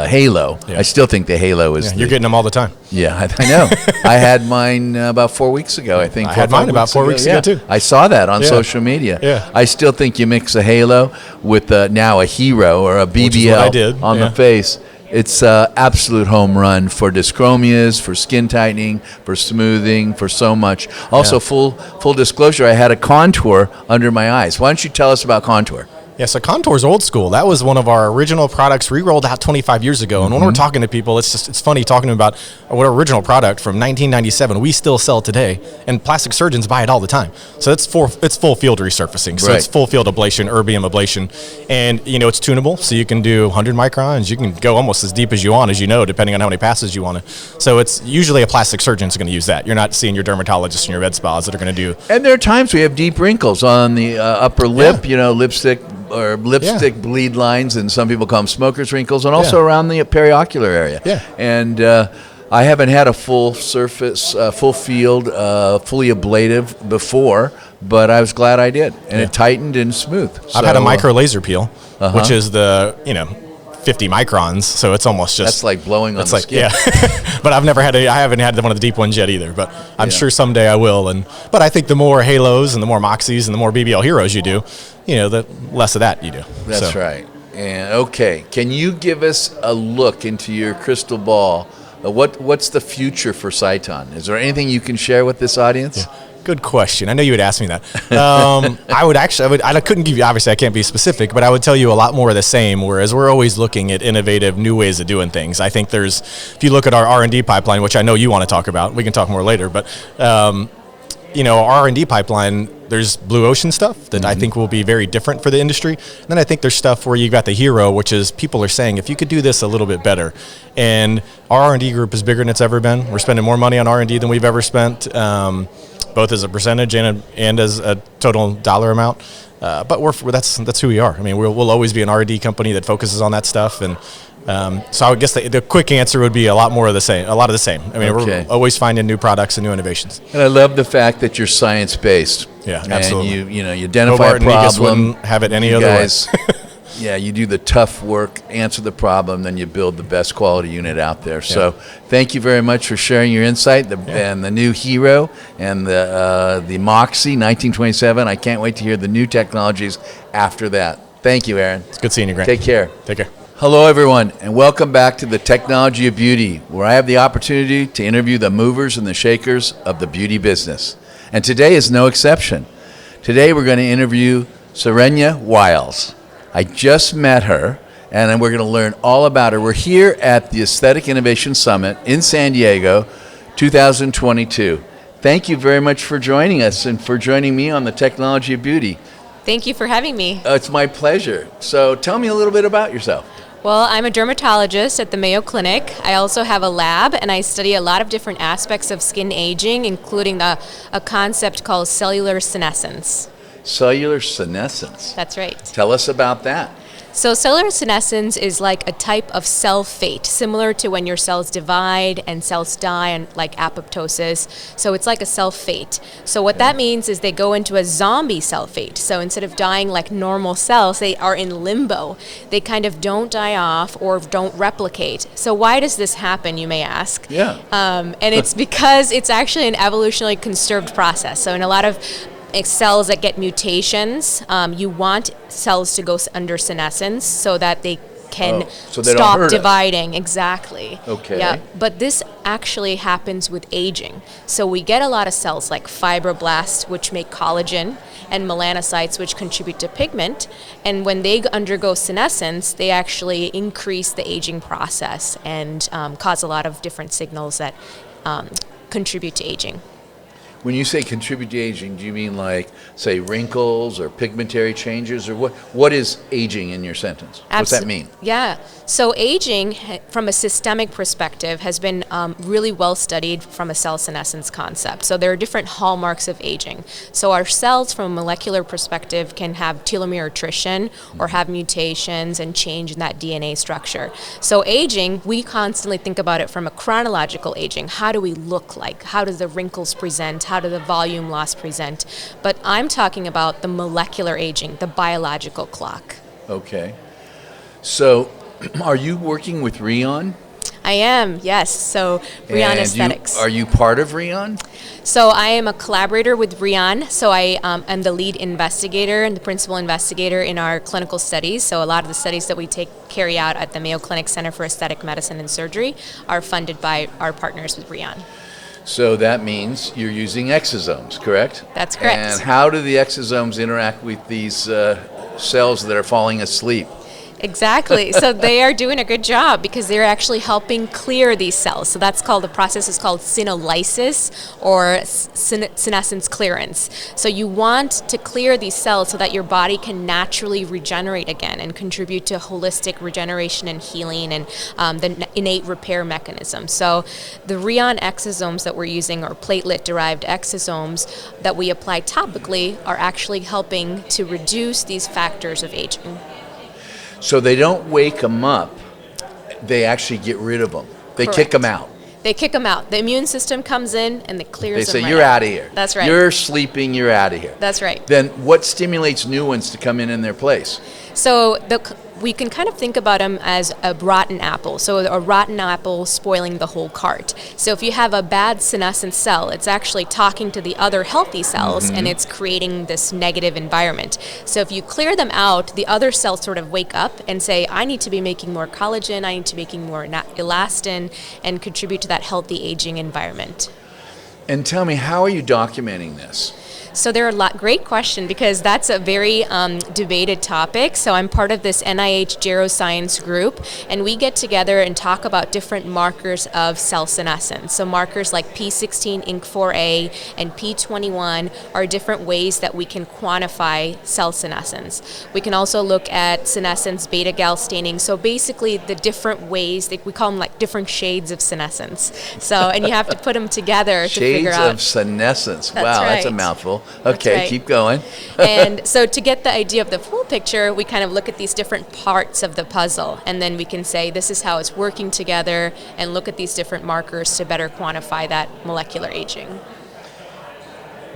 Halo. Yeah. I still think the Halo is. You're getting them all the time. Yeah, I know. I had mine about 4 weeks ago, I think. I had mine about 4 weeks ago, too. I saw that on Yeah. social media. Yeah. I still think you mix a Halo with now a Hero or a Which is what I did, BBL on yeah. the face. It's absolute home run for dyschromias, for skin tightening, for smoothing, for so much. Also, full disclosure, I had a contour under my eyes. Why don't you tell us about contour? Yeah, so Contour's old school. That was one of our original products we rolled out 25 years ago. And when we're talking to people, it's funny talking about what our original product from 1997 we still sell today, and plastic surgeons buy it all the time. So it's full field resurfacing. So Right. it's full field ablation, erbium ablation, and it's tunable. So you can do 100 microns. You can go almost as deep as you want, depending on how many passes you want to. So it's usually a plastic surgeon's going to use that. You're not seeing your dermatologist and your med spas that are going to do. And there are times we have deep wrinkles on the upper lip, lipstick bleed lines, and some people call them smoker's wrinkles, and also around the periocular area. Yeah. And I haven't had a full surface, full field, fully ablative before, but I was glad I did. And it tightened and smooth. I've had a micro laser peel, which is the, 50 microns, so it's almost just... That's like blowing on the skin. Yeah. But I haven't had one of the deep ones yet either, but I'm sure someday I will. But I think the more Halos and the more Moxies and the more BBL Heroes you do, the less of that you do. That's right. And okay, can you give us a look into your crystal ball? What's the future for Sciton? Is there anything you can share with this audience? Yeah. Good question. I know you would ask me that. I couldn't give you, obviously I can't be specific, but I would tell you a lot more of the same, whereas we're always looking at innovative new ways of doing things. I think if you look at our R&D pipeline, which I know you want to talk about, we can talk more later, but our R&D pipeline, there's blue ocean stuff that I think will be very different for the industry. And then I think there's stuff where you've got the Hero, which is people are saying, if you could do this a little bit better. And our R&D group is bigger than it's ever been. We're spending more money on R&D than we've ever spent, both as a percentage and as a total dollar amount. But that's who we are. I mean, we'll always be an R&D company that focuses on that stuff. And so I would guess the quick answer would be a lot of the same. I mean, we're always finding new products and new innovations. And I love the fact that you're science-based. Yeah, absolutely. And you identify Hobart a and Negus problem. wouldn't have it any other way. Yeah, you do the tough work, answer the problem, then you build the best quality unit out there. So thank you very much for sharing your insight, and the new Hero and the Moxie 1927. I can't wait to hear the new technologies after that. Thank you, Aaron. It's good seeing you, Grant. Take care. Take care. Hello, everyone, and welcome back to the Technology of Beauty, where I have the opportunity to interview the movers and the shakers of the beauty business. And today is no exception. Today we're going to interview Saranya Wyles. I just met her, and then we're going to learn all about her. We're here at the Aesthetic Innovation Summit in San Diego, 2022. Thank you very much for joining us and for joining me on the Technology of Beauty. Thank you for having me. It's my pleasure. So tell me a little bit about yourself. Well, I'm a dermatologist at the Mayo Clinic. I also have a lab, and I study a lot of different aspects of skin aging, including a concept called cellular senescence. Cellular senescence. That's right. Tell us about that. So cellular senescence is like a type of cell fate, similar to when your cells divide and cells die, and like apoptosis. So it's like a cell fate. So what that means is they go into a zombie cell fate. So instead of dying like normal cells, they are in limbo. They kind of don't die off or don't replicate. So why does this happen, you may ask? Yeah. And it's because it's actually an evolutionarily conserved process. So in a lot of cells that get mutations, you want cells to go under senescence so that they can so they don't stop hurt us. dividing. Exactly. Okay. Yeah, but this actually happens with aging. So we get a lot of cells like fibroblasts, which make collagen, and melanocytes, which contribute to pigment. And when they undergo senescence, they actually increase the aging process and cause a lot of different signals that contribute to aging. When you say contribute to aging, do you mean like, say, wrinkles or pigmentary changes, or what is aging in your sentence? What's that mean? Yeah. So aging, from a systemic perspective, has been really well studied from a cell senescence concept. So there are different hallmarks of aging. So our cells, from a molecular perspective, can have telomere attrition or have mutations and change in that DNA structure. So aging, we constantly think about it from a chronological aging. How do we look like? How do the wrinkles present? How do the volume loss present? But I'm talking about the molecular aging, the biological clock. Okay. So are you working with Rion? I am, yes. So Rion Aesthetics. Are you part of Rion? So I am a collaborator with Rion. So I am the lead investigator and the principal investigator in our clinical studies. So a lot of the studies that we carry out at the Mayo Clinic Center for Aesthetic Medicine and Surgery are funded by our partners with Rion. So that means you're using exosomes, correct? That's correct. And how do the exosomes interact with these cells that are falling asleep? Exactly. So they are doing a good job because they're actually helping clear these cells. So that's called, the process is called senolysis or senescence clearance. So you want to clear these cells so that your body can naturally regenerate again and contribute to holistic regeneration and healing and the innate repair mechanism. So the Rion exosomes that we're using, or platelet-derived exosomes that we apply topically, are actually helping to reduce these factors of aging. So they don't wake them up, they actually get rid of them. They kick them out. They kick them out. The immune system comes in and it clears them. They say, right you're out of here. That's right. You're sleeping, you're out of here. That's right. Then what stimulates new ones to come in their place? So we can kind of think about them as a rotten apple. So a rotten apple spoiling the whole cart. So if you have a bad senescent cell, it's actually talking to the other healthy cells and it's creating this negative environment. So if you clear them out, the other cells sort of wake up and say, I need to be making more collagen, I need to be making more elastin, and contribute to that healthy aging environment. And tell me, how are you documenting this? So there are great question, because that's a very debated topic. So I'm part of this NIH geroscience group, and we get together and talk about different markers of cell senescence. So markers like P16, INK4A, and P21 are different ways that we can quantify cell senescence. We can also look at senescence beta-gal staining. So basically the different ways, we call them like different shades of senescence. So, and you have to put them together to figure out. Shades of senescence. That's wow, right. That's a mouthful. Okay, right. Keep going. And so to get the idea of the full picture, we kind of look at these different parts of the puzzle, and then we can say this is how it's working together, and look at these different markers to better quantify that molecular aging.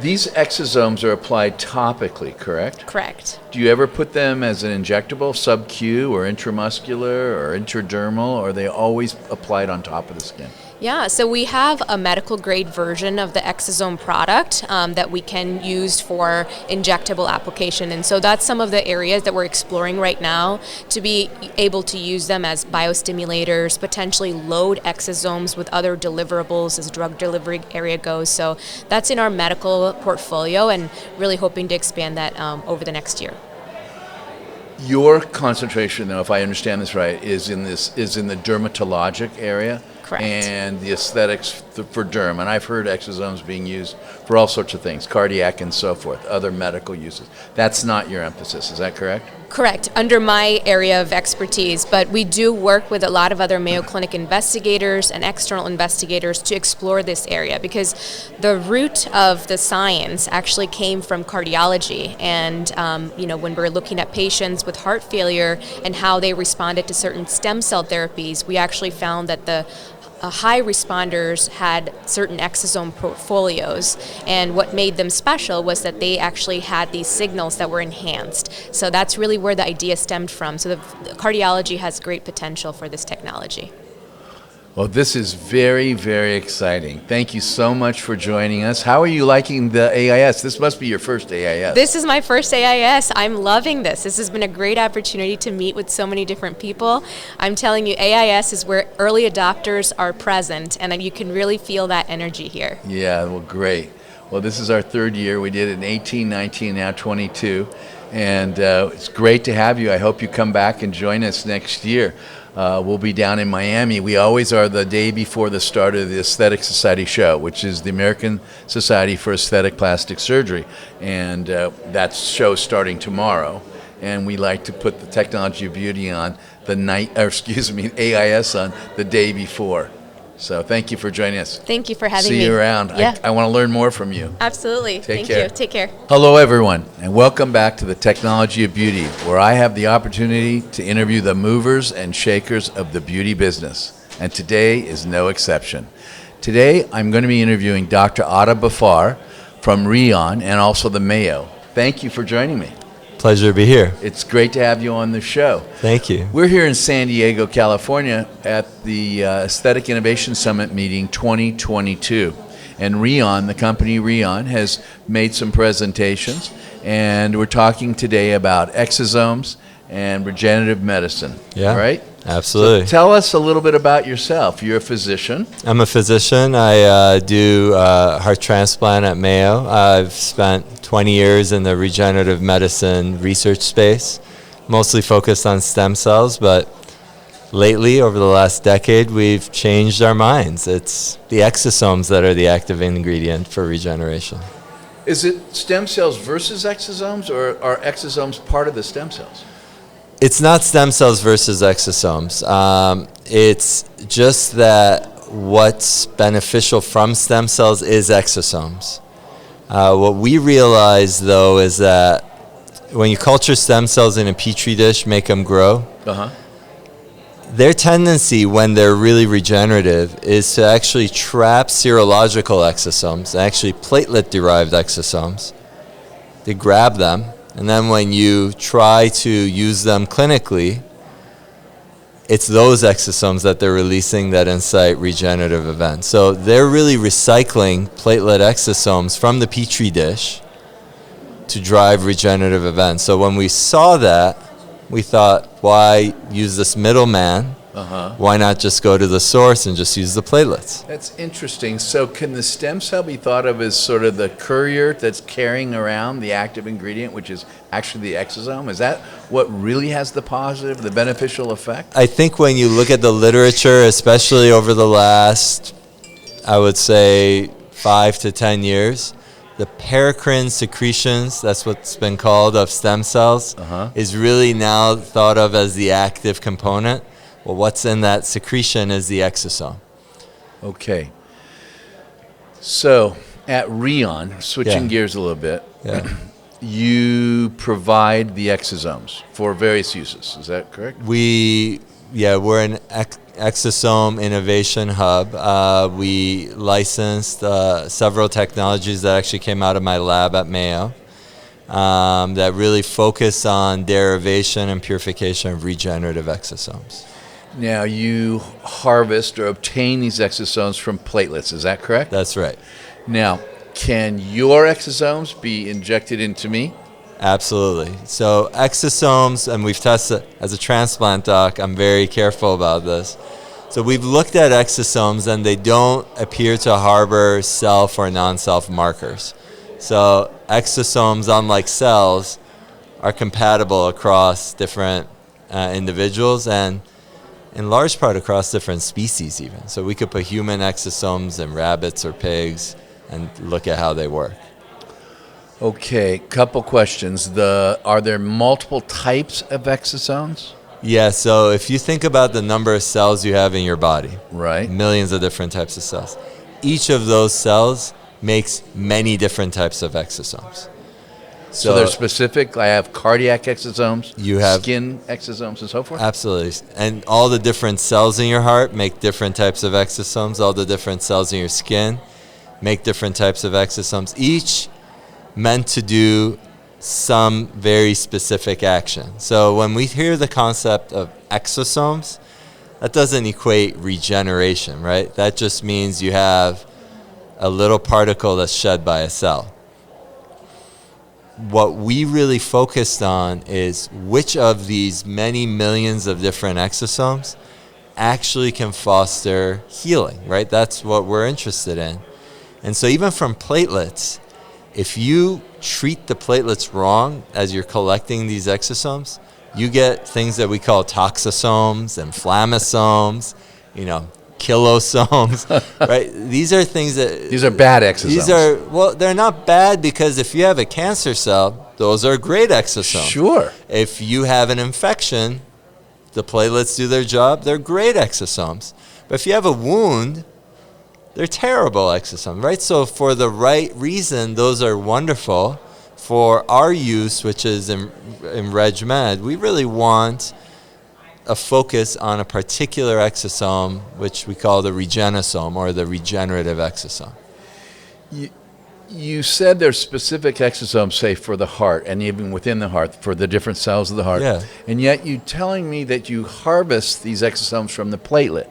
These exosomes are applied topically, correct? Correct. Do you ever put them as an injectable, sub-Q, or intramuscular, or intradermal, or are they always applied on top of the skin? Yeah, so we have a medical grade version of the exosome product that we can use for injectable application. And so that's some of the areas that we're exploring right now, to be able to use them as biostimulators, potentially load exosomes with other deliverables as drug delivery area goes. So that's in our medical portfolio, and really hoping to expand that over the next year. Your concentration, though, if I understand this right, is in the dermatologic area. Correct. And the aesthetics for derm, and I've heard exosomes being used for all sorts of things, cardiac and so forth, other medical uses. That's not your emphasis, is that correct? Correct, under my area of expertise, but we do work with a lot of other Mayo Clinic investigators and external investigators to explore this area, because the root of the science actually came from cardiology. And when we're looking at patients with heart failure and how they responded to certain stem cell therapies, we actually found that the high responders had certain exosome portfolios, and what made them special was that they actually had these signals that were enhanced. So that's really where the idea stemmed from. So the cardiology has great potential for this technology. Well, this is very, very exciting. Thank you so much for joining us. How are you liking the AIS? This must be your first AIS. This is my first AIS. I'm loving this. This has been a great opportunity to meet with so many different people. I'm telling you, AIS is where early adopters are present, and you can really feel that energy here. Yeah, well, great. Well, this is our third year. We did it in 18, 19, now 22. And it's great to have you. I hope you come back and join us next year. We'll be down in Miami. We always are the day before the start of the Aesthetic Society show, which is the American Society for Aesthetic Plastic Surgery. And that show's starting tomorrow. And we like to put the Technology of Beauty on AIS on the day before. So thank you for joining us. Thank you for having me. See you around. Yeah. I want to learn more from you. Absolutely. Thank care. you. Take care. Hello, everyone, and welcome back to the Technology of Beauty, where I have the opportunity to interview the movers and shakers of the beauty business. And today is no exception. Today, I'm going to be interviewing Dr. Atta Behfar from Rion and also the Mayo. Thank you for joining me. Pleasure to be here. It's great to have you on the show. Thank you. We're here in San Diego, California at the Aesthetic Innovation Summit meeting 2022. And Rion, the company Rion, has made some presentations. And we're talking today about exosomes and regenerative medicine. Yeah. Right? Absolutely. So tell us a little bit about yourself. You're a physician. I'm a physician. I do heart transplant at Mayo. I've spent 20 years in the regenerative medicine research space, mostly focused on stem cells, but lately, over the last decade, we've changed our minds. It's the exosomes that are the active ingredient for regeneration. Is it stem cells versus exosomes, or are exosomes part of the stem cells? It's not stem cells versus exosomes. It's just that what's beneficial from stem cells is exosomes. What we realize, though, is that when you culture stem cells in a petri dish, make them grow, their tendency when they're really regenerative is to actually trap serological exosomes, actually platelet-derived exosomes. They grab them, and then when you try to use them clinically, it's those exosomes that they're releasing that incite regenerative events. So they're really recycling platelet exosomes from the petri dish to drive regenerative events. So when we saw that, we thought, why use this middleman? Why not just go to the source and just use the platelets? That's interesting. So can the stem cell be thought of as sort of the courier that's carrying around the active ingredient, which is actually the exosome? Is that what really has the positive, the beneficial effect? I think when you look at the literature, especially over the last, I would say, 5 to 10 years, the paracrine secretions, that's what's been called, of stem cells, is really now thought of as the active component. Well, what's in that secretion is the exosome. Okay. So at Rion, switching gears a little bit, you provide the exosomes for various uses. Is that correct? We're an exosome innovation hub. We licensed several technologies that actually came out of my lab at Mayo that really focus on derivation and purification of regenerative exosomes. Now, you harvest or obtain these exosomes from platelets. Is that correct? That's right. Now, can your exosomes be injected into me? Absolutely. So exosomes, and we've tested, as a transplant doc, I'm very careful about this. So we've looked at exosomes, and they don't appear to harbor self or non-self markers. So exosomes, unlike cells, are compatible across different individuals, and in large part across different species even. So we could put human exosomes in rabbits or pigs and look at how they work. Okay, couple questions. Are there multiple types of exosomes? Yeah, so if you think about the number of cells you have in your body, Right. millions of different types of cells, each of those cells makes many different types of exosomes. So they're specific. I have cardiac exosomes, You have- skin exosomes, and so forth? Absolutely. And all the different cells in your heart make different types of exosomes. All the different cells in your skin make different types of exosomes, each meant to do some very specific action. So when we hear the concept of exosomes, that doesn't equate regeneration, right? That just means you have a little particle that's shed by a cell. What we really focused on is which of these many millions of different exosomes actually can foster healing, right? That's what we're interested in. And so even from platelets, if you treat the platelets wrong as you're collecting these exosomes, you get things that we call toxosomes, inflammasomes, kilosomes, right? These are things that... These are bad exosomes. They're not bad because if you have a cancer cell, those are great exosomes. Sure. If you have an infection, the platelets do their job, they're great exosomes. But if you have a wound, they're terrible exosomes, right? So for the right reason, those are wonderful. For our use, which is in Reg Med, we really want a focus on a particular exosome, which we call the regenosome or the regenerative exosome. You said there's specific exosomes, say, for the heart, and even within the heart, for the different cells of the heart. Yeah. And yet you're telling me that you harvest these exosomes from the platelet.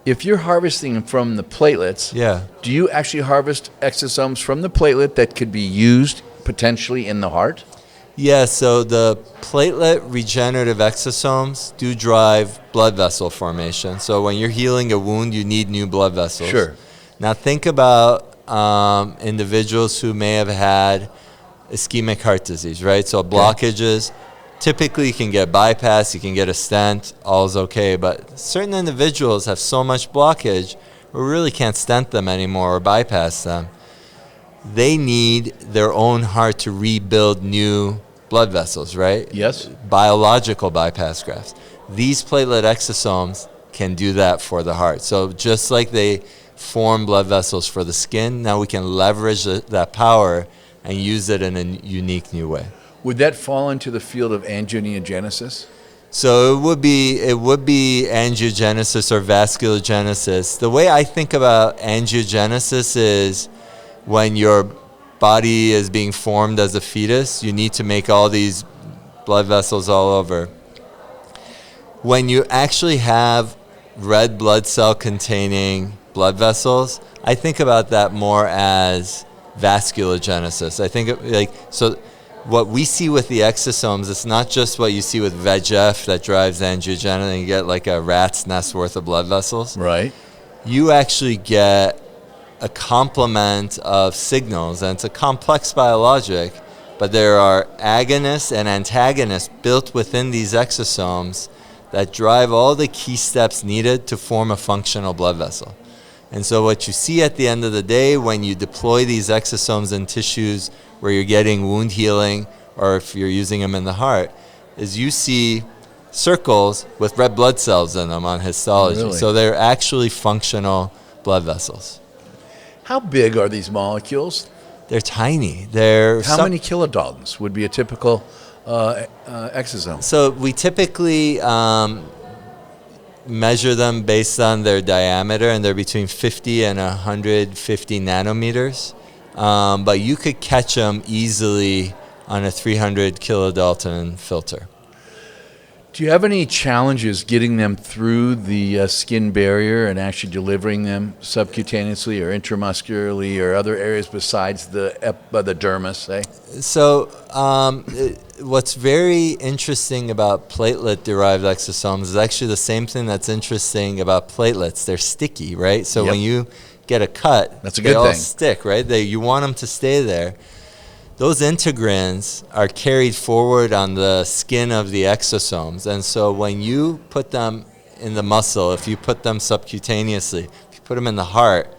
If you're harvesting them from the platelets, do you actually harvest exosomes from the platelet that could be used potentially in the heart? Yeah, so the platelet regenerative exosomes do drive blood vessel formation. So when you're healing a wound, you need new blood vessels. Sure. Now think about individuals who may have had ischemic heart disease, right? So blockages, typically you can get bypass, you can get a stent, all's okay. But certain individuals have so much blockage, we really can't stent them anymore or bypass them. They need their own heart to rebuild new blood vessels, right? Yes. Biological bypass grafts. These platelet exosomes can do that for the heart. So just like they form blood vessels for the skin, now we can leverage that power and use it in a unique new way. Would that fall into the field of angiogenesis? So it would be angiogenesis or vasculogenesis. The way I think about angiogenesis is when your body is being formed as a fetus, you need to make all these blood vessels all over. When you actually have red blood cell containing blood vessels, I think about that more as vasculogenesis. I think what we see with the exosomes, it's not just what you see with VEGF that drives angiogenesis and you get like a rat's nest worth of blood vessels. Right. You actually get a complement of signals, and it's a complex biologic, but there are agonists and antagonists built within these exosomes that drive all the key steps needed to form a functional blood vessel. And so what you see at the end of the day when you deploy these exosomes in tissues where you're getting wound healing or if you're using them in the heart is you see circles with red blood cells in them on histology. Really? So they're actually functional blood vessels. How big are these molecules? They're tiny. How many kilodaltons would be a typical exosome? So we typically measure them based on their diameter, and they're between 50 and 150 nanometers. But you could catch them easily on a 300 kilodalton filter. Do you have any challenges getting them through the skin barrier and actually delivering them subcutaneously or intramuscularly or other areas besides the dermis, say? So what's very interesting about platelet-derived exosomes is actually the same thing that's interesting about platelets. They're sticky, right? So when you get a cut, that's a they good all thing. stick, right? You want them to stay there. Those integrins are carried forward on the skin of the exosomes. And so when you put them in the muscle, if you put them subcutaneously, if you put them in the heart,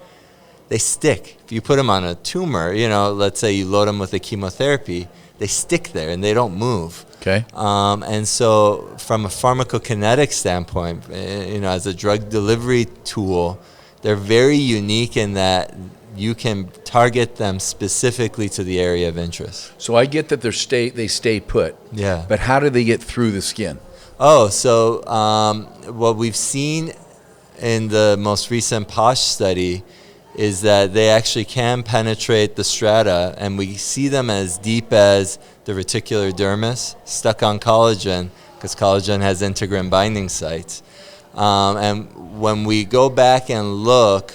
they stick. If you put them on a tumor, let's say you load them with a chemotherapy, they stick there and they don't move. Okay. And so from a pharmacokinetic standpoint, as a drug delivery tool, they're very unique in that you can target them specifically to the area of interest. So I get that they stay put. Yeah. But how do they get through the skin? Oh, so what we've seen in the most recent POSH study is that they actually can penetrate the strata, and we see them as deep as the reticular dermis, stuck on collagen, because collagen has integrin binding sites. And when we go back and look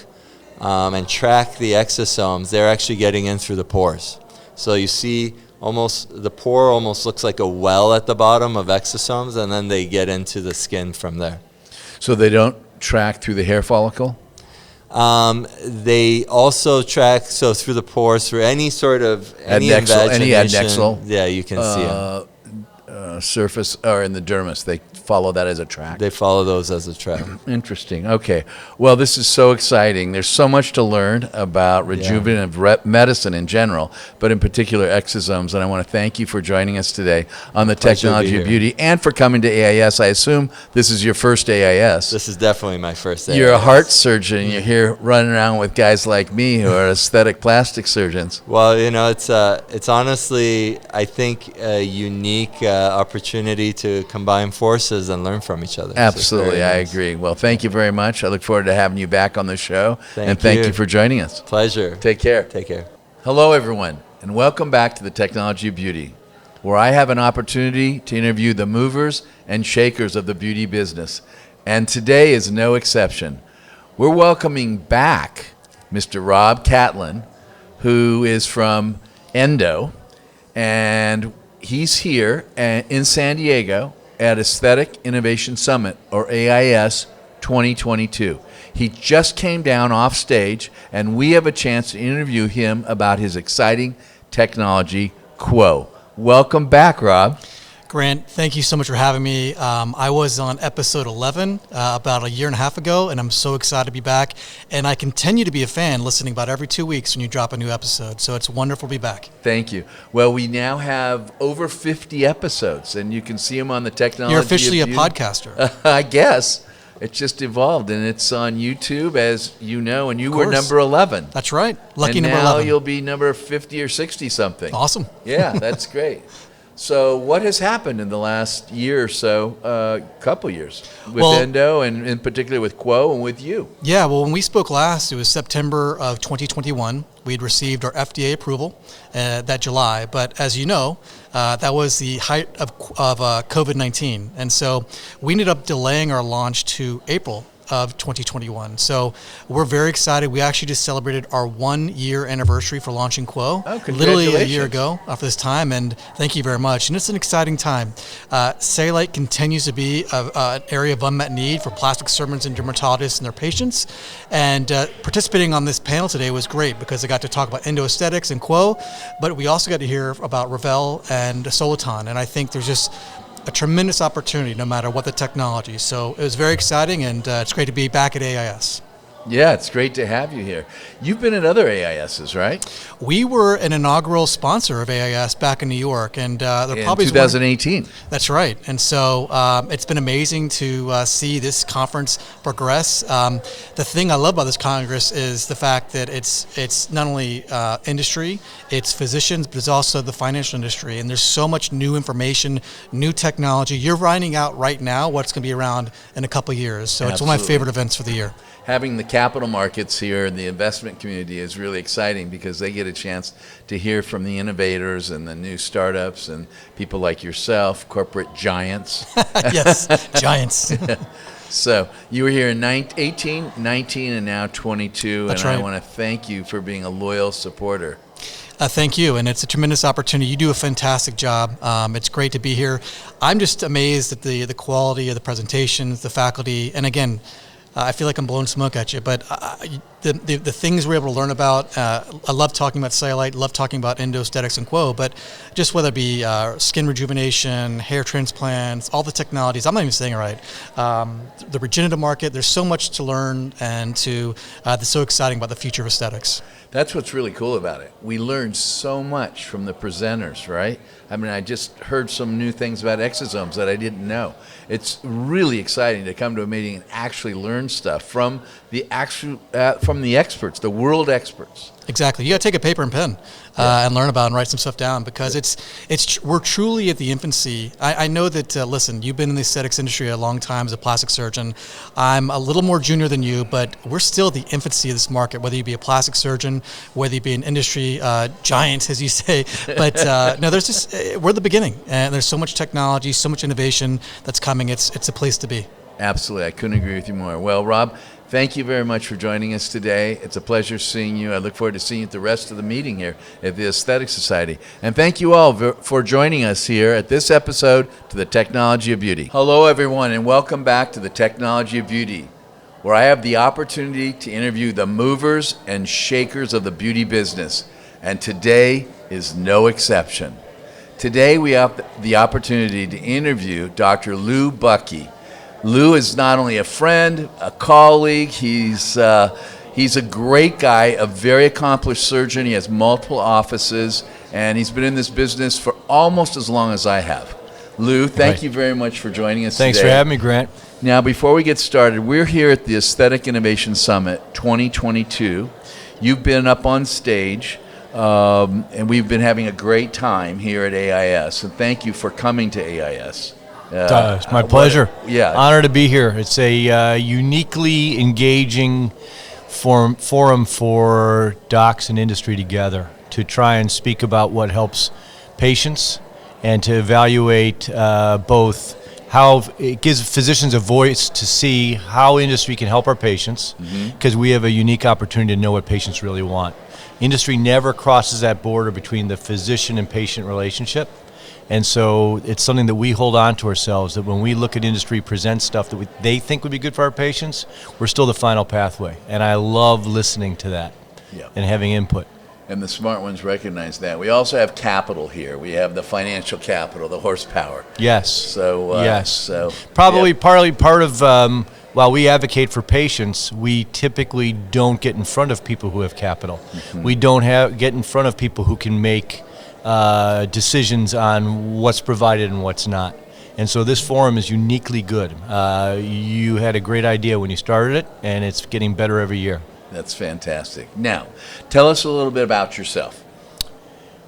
and track the exosomes, they're actually getting in through the pores. So you see the pore almost looks like a well at the bottom of exosomes, and then they get into the skin from there. So they don't track through the hair follicle? They also track through the pores, through any sort of any adnexal, yeah, you can see them. Surface or in the dermis, they follow that as a track. They follow those as a track. Interesting. Okay. Well, this is so exciting. There's so much to learn about rejuvenative medicine in general, but in particular exosomes. And I want to thank you for joining us today on the Technology of Beauty and for coming to AIS. I assume this is your first AIS. This is definitely my first AIS. You're a heart surgeon. You're here running around with guys like me who are aesthetic plastic surgeons. Well, it's honestly, I think, a unique opportunity to combine forces and learn from each other. Absolutely, I agree. Well, thank you very much. I look forward to having you back on the show. Thank you for joining us. Pleasure. Take care. Take care. Hello, everyone, and welcome back to the Technology of Beauty, where I have an opportunity to interview the movers and shakers of the beauty business. And today is no exception. We're welcoming back Mr. Rob Catlin, who is from Endo, and he's here in San Diego at Aesthetic Innovation Summit, or AIS 2022. He just came down off stage, and we have a chance to interview him about his exciting technology, Quo. Welcome back, Rob. Grant, thank you so much for having me. I was on episode 11 about a year and a half ago, and I'm so excited to be back. And I continue to be a fan, listening about every 2 weeks when you drop a new episode. So it's wonderful to be back. Thank you. Well, we now have over 50 episodes, and you can see them on the Technology. You're officially of a Beauty. podcaster. I guess. It just evolved, and it's on YouTube, as you know, and you were number 11. That's right. Lucky and number now 11. You'll be number 50 or 60 something. Awesome. Yeah, that's great. So what has happened in the last year or so, couple years, with Endo and in particular with Quo and with you? Yeah, well, when we spoke last, it was September of 2021. We'd received our FDA approval that July. But as you know, that was the height of COVID-19. And so we ended up delaying our launch to April of 2021. So we're very excited. We actually just celebrated our 1 year anniversary for launching Quo. Oh, literally a year ago for this time, and thank you very much. And it's an exciting time. Cellulite continues to be an area of unmet need for plastic surgeons and dermatologists and their patients. And participating on this panel today was great because I got to talk about endo aesthetics and Quo, but we also got to hear about Revel and Soliton. And I think there's just a tremendous opportunity no matter what the technology. So it was very exciting, and it's great to be back at AIS. Yeah, it's great to have you here. You've been at other AISs, right? We were an inaugural sponsor of AIS back in New York, and in 2018. That's right. And so it's been amazing to see this conference progress. The thing I love about this Congress is the fact that it's not only industry, it's physicians, but it's also the financial industry. And there's so much new information, new technology. You're finding out right now what's going to be around in a couple of years. So It's one of my favorite events for the year. Having the capital markets here and the investment community is really exciting because they get a chance to hear from the innovators and the new startups and people like yourself, corporate giants. Yes, giants. So you were here in 18, 19, and now 22. That's and right. I want to thank you for being a loyal supporter. Thank you, and it's a tremendous opportunity. You do a fantastic job. It's great to be here. I'm just amazed at the quality of the presentations, the faculty, and again, I feel like I'm blowing smoke at you, but the things we're able to learn about. I love talking about cellulite, love talking about endo, aesthetics, and quo, but just whether it be skin rejuvenation, hair transplants, all the technologies, I'm not even saying it right, the regenerative market, there's so much to learn and that's so exciting about the future of aesthetics. That's what's really cool about it. We learned so much from the presenters, right? I mean, I just heard some new things about exosomes that I didn't know. It's really exciting to come to a meeting and actually learn stuff from the experts, the world experts. Exactly. You got to take a paper and pen and learn about and write some stuff down, because we're truly at the infancy. I know that, listen, you've been in the aesthetics industry a long time as a plastic surgeon. I'm a little more junior than you, but we're still at the infancy of this market, whether you be a plastic surgeon, whether you be an industry giant, as you say. But no, we're at the beginning, and there's so much technology, so much innovation that's coming. It's a place to be. Absolutely. I couldn't agree with you more. Well, Rob, thank you very much for joining us today. It's a pleasure seeing you. I look forward to seeing you at the rest of the meeting here at the Aesthetic Society. And thank you all for joining us here at this episode to the Technology of Beauty. Hello, everyone, and welcome back to the Technology of Beauty, where I have the opportunity to interview the movers and shakers of the beauty business. And today is no exception. Today we have the opportunity to interview Dr. Lou Bucky. Lou is not only a friend, a colleague, he's a great guy, a very accomplished surgeon. He has multiple offices, and he's been in this business for almost as long as I have. Lou, thank you very much for joining us Thanks today. for having me, Grant. Now, before we get started, we're here at the Aesthetic Innovation Summit 2022. You've been up on stage, and we've been having a great time here at AIS, and thank you for coming to AIS. It's my pleasure. Yeah. Honor to be here. It's a uniquely engaging forum for docs and industry together to try and speak about what helps patients and to evaluate both how it gives physicians a voice to see how industry can help our patients, because we have a unique opportunity to know what patients really want. Industry never crosses that border between the physician and patient relationship. And so it's something that we hold on to ourselves, that when we look at industry present stuff that they think would be good for our patients, we're still the final pathway. And I love listening to that and having input. And the smart ones recognize that. We also have capital here. We have the financial capital, the horsepower. Yes. So probably partly part of while we advocate for patients, we typically don't get in front of people who have capital. We don't get in front of people who can make decisions on what's provided and what's not. And so this forum is uniquely good. You had a great idea when you started it, and it's getting better every year. That's fantastic. Now, tell us a little bit about yourself.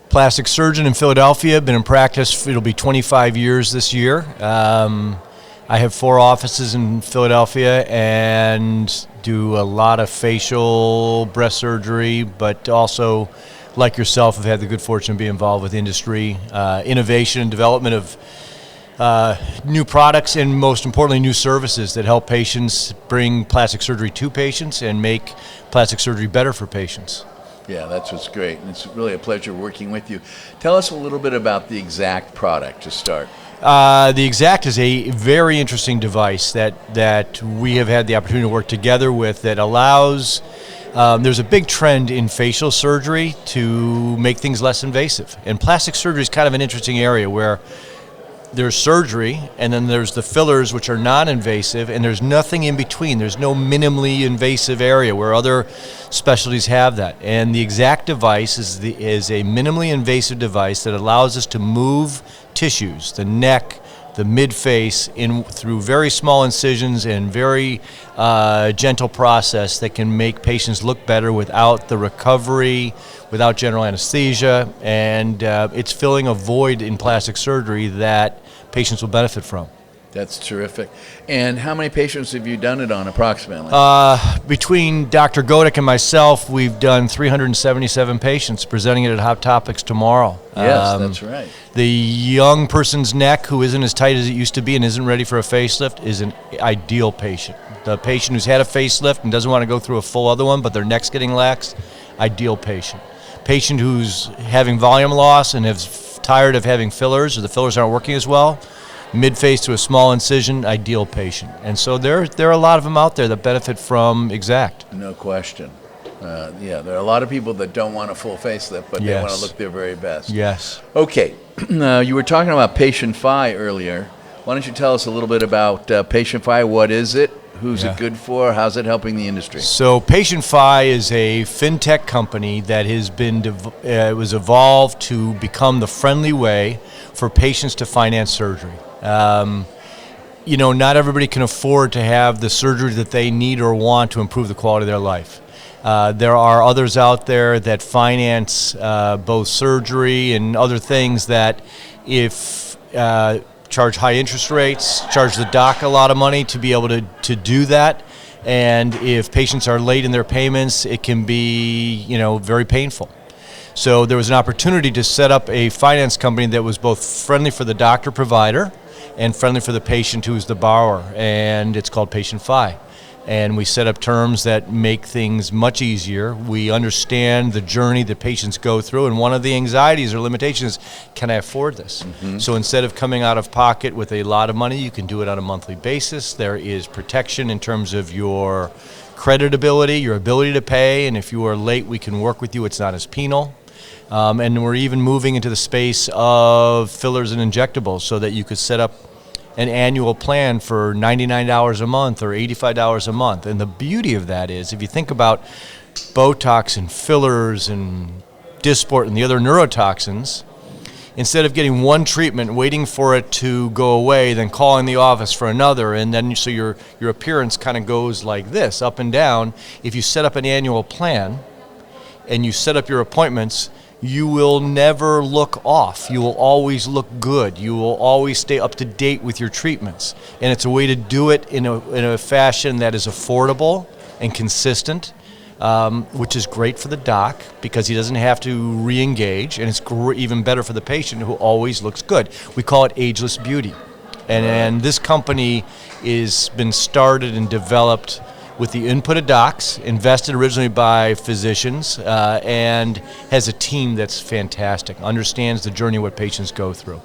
Plastic surgeon in Philadelphia, been in practice, it'll be 25 years this year. I have 4 offices in Philadelphia and do a lot of facial, breast surgery, but also, like yourself, have had the good fortune to be involved with industry, innovation and development of new products, and most importantly, new services that help patients bring plastic surgery to patients and make plastic surgery better for patients. Yeah, that's what's great. And it's really a pleasure working with you. Tell us a little bit about the Exact product to start. The Exact is a very interesting device that we have had the opportunity to work together with that allows. There's a big trend in facial surgery to make things less invasive. And plastic surgery is kind of an interesting area where there's surgery and then there's the fillers, which are non-invasive, and there's nothing in between. There's no minimally invasive area where other specialties have that. And the Exact device is a minimally invasive device that allows us to move tissues, the neck, the mid-face, through very small incisions and very gentle process that can make patients look better without the recovery, without general anesthesia, and it's filling a void in plastic surgery that patients will benefit from. That's terrific. And how many patients have you done it on approximately? Between Dr. Godek and myself, we've done 377 patients, presenting it at Hot Topics tomorrow. Yes, that's right. The young person's neck who isn't as tight as it used to be and isn't ready for a facelift is an ideal patient. The patient who's had a facelift and doesn't want to go through a full other one, but their neck's getting lax, ideal patient. Patient who's having volume loss and is tired of having fillers, or the fillers aren't working as well, mid-face to a small incision, ideal patient. And so there are a lot of them out there that benefit from Exact. No question. Yeah, there are a lot of people that don't want a full facelift, but they want to look their very best. Yes. Okay, you were talking about Patient Fi earlier. Why don't you tell us a little bit about Patient Fi? What is it? Who's it good for? How's it helping the industry? So Patient Fi is a fintech company that has been was evolved to become the friendly way for patients to finance surgery. You know, not everybody can afford to have the surgery that they need or want to improve the quality of their life. There are others out there that finance both surgery and other things that if charge high interest rates, charge the doc a lot of money to be able to do that. And if patients are late in their payments, it can be, you know, very painful. So there was an opportunity to set up a finance company that was both friendly for the doctor provider and friendly for the patient who's the borrower, and it's called Patient Fi. And we set up terms that make things much easier. We understand the journey that patients go through, and one of the anxieties or limitations is, can I afford this? So instead of coming out of pocket with a lot of money, you can do it on a monthly basis. There is protection in terms of your creditability, your ability to pay, and if you are late, we can work with you. It's not as penal. And we're even moving into the space of fillers and injectables so that you could set up an annual plan for $99 a month or $85 a month. And the beauty of that is, if you think about Botox and fillers and Dysport and the other neurotoxins, instead of getting one treatment, waiting for it to go away, then calling the office for another, and then so your appearance kind of goes like this, up and down. If you set up an annual plan and you set up your appointments, you will never look off. You will always look good. You will always stay up to date with your treatments. And it's a way to do it in a fashion that is affordable and consistent, which is great for the doc because he doesn't have to re-engage, and it's even better for the patient who always looks good. We call it ageless beauty. And this company has been started and developed with the input of docs, invested originally by physicians, and has a team that's fantastic, understands the journey what patients go through.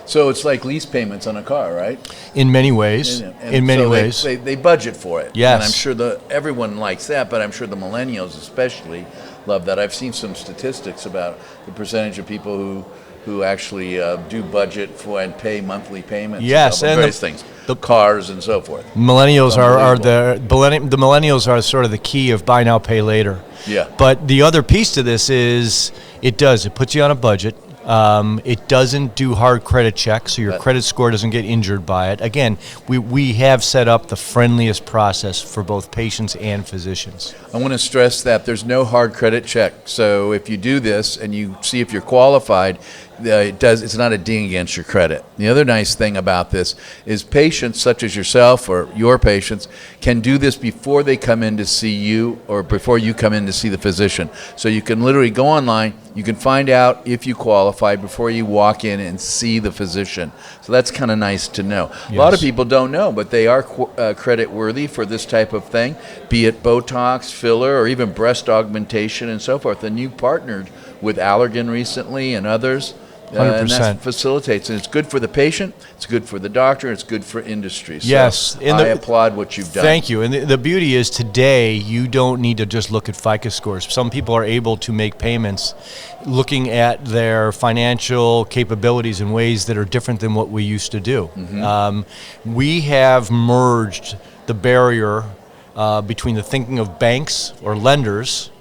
So it's like lease payments on a car, right? In many ways. In many ways. They budget for it. Yes. And I'm sure everyone likes that, but I'm sure the millennials especially love that. I've seen some statistics about the percentage of people who actually do budget for and pay monthly payments. Yes, and various things, the cars and so forth. Millennials the millennials are sort of the key of buy now, pay later. Yeah. But the other piece to this is it puts you on a budget. It doesn't do hard credit checks, so your credit score doesn't get injured by it. Again, we have set up the friendliest process for both patients and physicians. I want to stress that there's no hard credit check. So if you do this and you see if you're qualified, it's not a ding against your credit. The other nice thing about this is patients such as yourself or your patients can do this before they come in to see you or before you come in to see the physician. So you can literally go online, you can find out if you qualify before you walk in and see the physician. So that's kind of nice to know. Yes. A lot of people don't know, but they are credit worthy for this type of thing, be it Botox, filler, or even breast augmentation and so forth. And you partnered with Allergan recently and others. 100%. And that facilitates, and it's good for the patient, it's good for the doctor, it's good for industry. So yes, I applaud what you've done. Thank you. And the beauty is today you don't need to just look at FICO scores. Some people are able to make payments looking at their financial capabilities in ways that are different than what we used to do. We have merged the barrier between the thinking of banks or lenders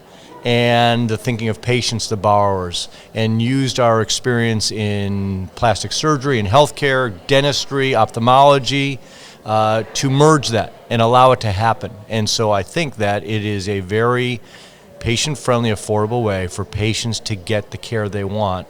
and the thinking of patients, the borrowers, and used our experience in plastic surgery and healthcare, dentistry, ophthalmology, to merge that and allow it to happen. And so I think that it is a very patient-friendly, affordable way for patients to get the care they want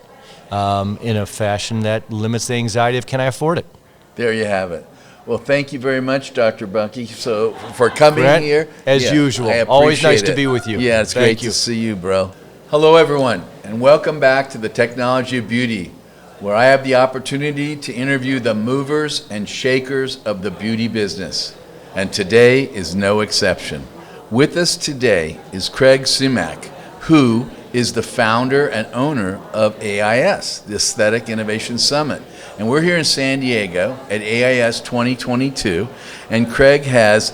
in a fashion that limits the anxiety of, can I afford it? There you have it. Well, thank you very much, Dr. Bucky, for coming Brent, here. As usual. Always nice to be with you. Yeah, it's great to see you, bro. Hello, everyone, and welcome back to the Technology of Beauty, where I have the opportunity to interview the movers and shakers of the beauty business. And today is no exception. With us today is Craig Simak, who is the founder and owner of AIS, the Aesthetic Innovation Summit. And we're here in San Diego at AIS 2022, and Craig has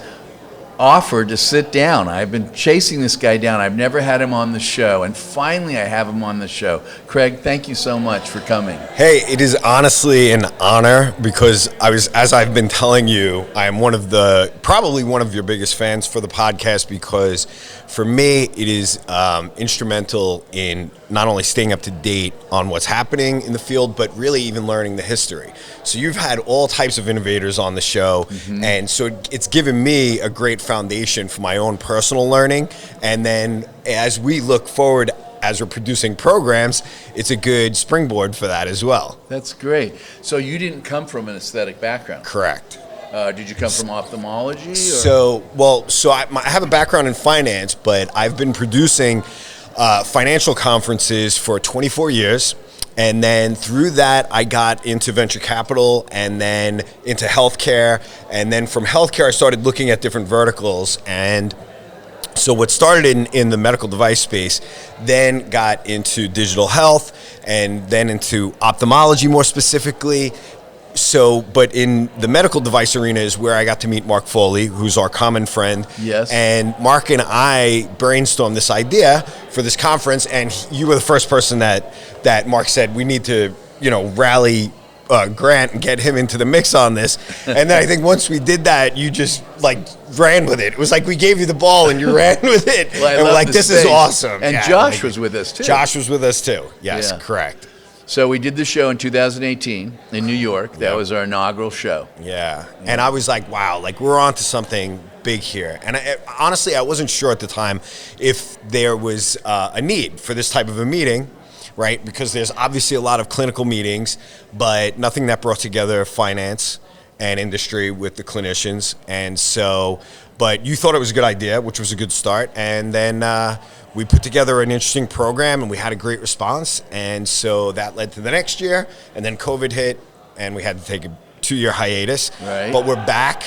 offered to sit down. I've been chasing this guy down. I've never had him on the show, and finally I have him on the show. Craig, thank you so much for coming. Hey, it is honestly an honor because as I've been telling you, I am probably one of your biggest fans for the podcast, because for me it is instrumental in not only staying up to date on what's happening in the field, but really even learning the history. So you've had all types of innovators on the show, and so it's given me a great foundation for my own personal learning. And then as we look forward, as we're producing programs, it's a good springboard for that as well. That's great. So you didn't come from an aesthetic background? Correct. Did you come from ophthalmology? So I have a background in finance, but I've been producing financial conferences for 24 years. And then through that, I got into venture capital and then into healthcare. And then from healthcare, I started looking at different verticals. And so what started in the medical device space then got into digital health and then into ophthalmology more specifically. So, but in the medical device arena is where I got to meet Mark Foley, who's our common friend. Yes. And Mark and I brainstormed this idea for this conference, and you were the first person that Mark said, we need to, rally Grant and get him into the mix on this. And then I think once we did that, you just ran with it. It was like we gave you the ball and you ran with it. Well, and we're like, this is awesome. And Josh was with us too. Josh was with us too. Yes, correct. So we did the show in 2018 in New York. That was our inaugural show. Yeah. And I was like, wow, we're on to something big here. And honestly, I wasn't sure at the time if there was a need for this type of a meeting, right? Because there's obviously a lot of clinical meetings, but nothing that brought together finance and industry with the clinicians. And so, but you thought it was a good idea, which was a good start. And then we put together an interesting program and we had a great response. And so that led to the next year. And then COVID hit and we had to take a 2-year hiatus. Right. But we're back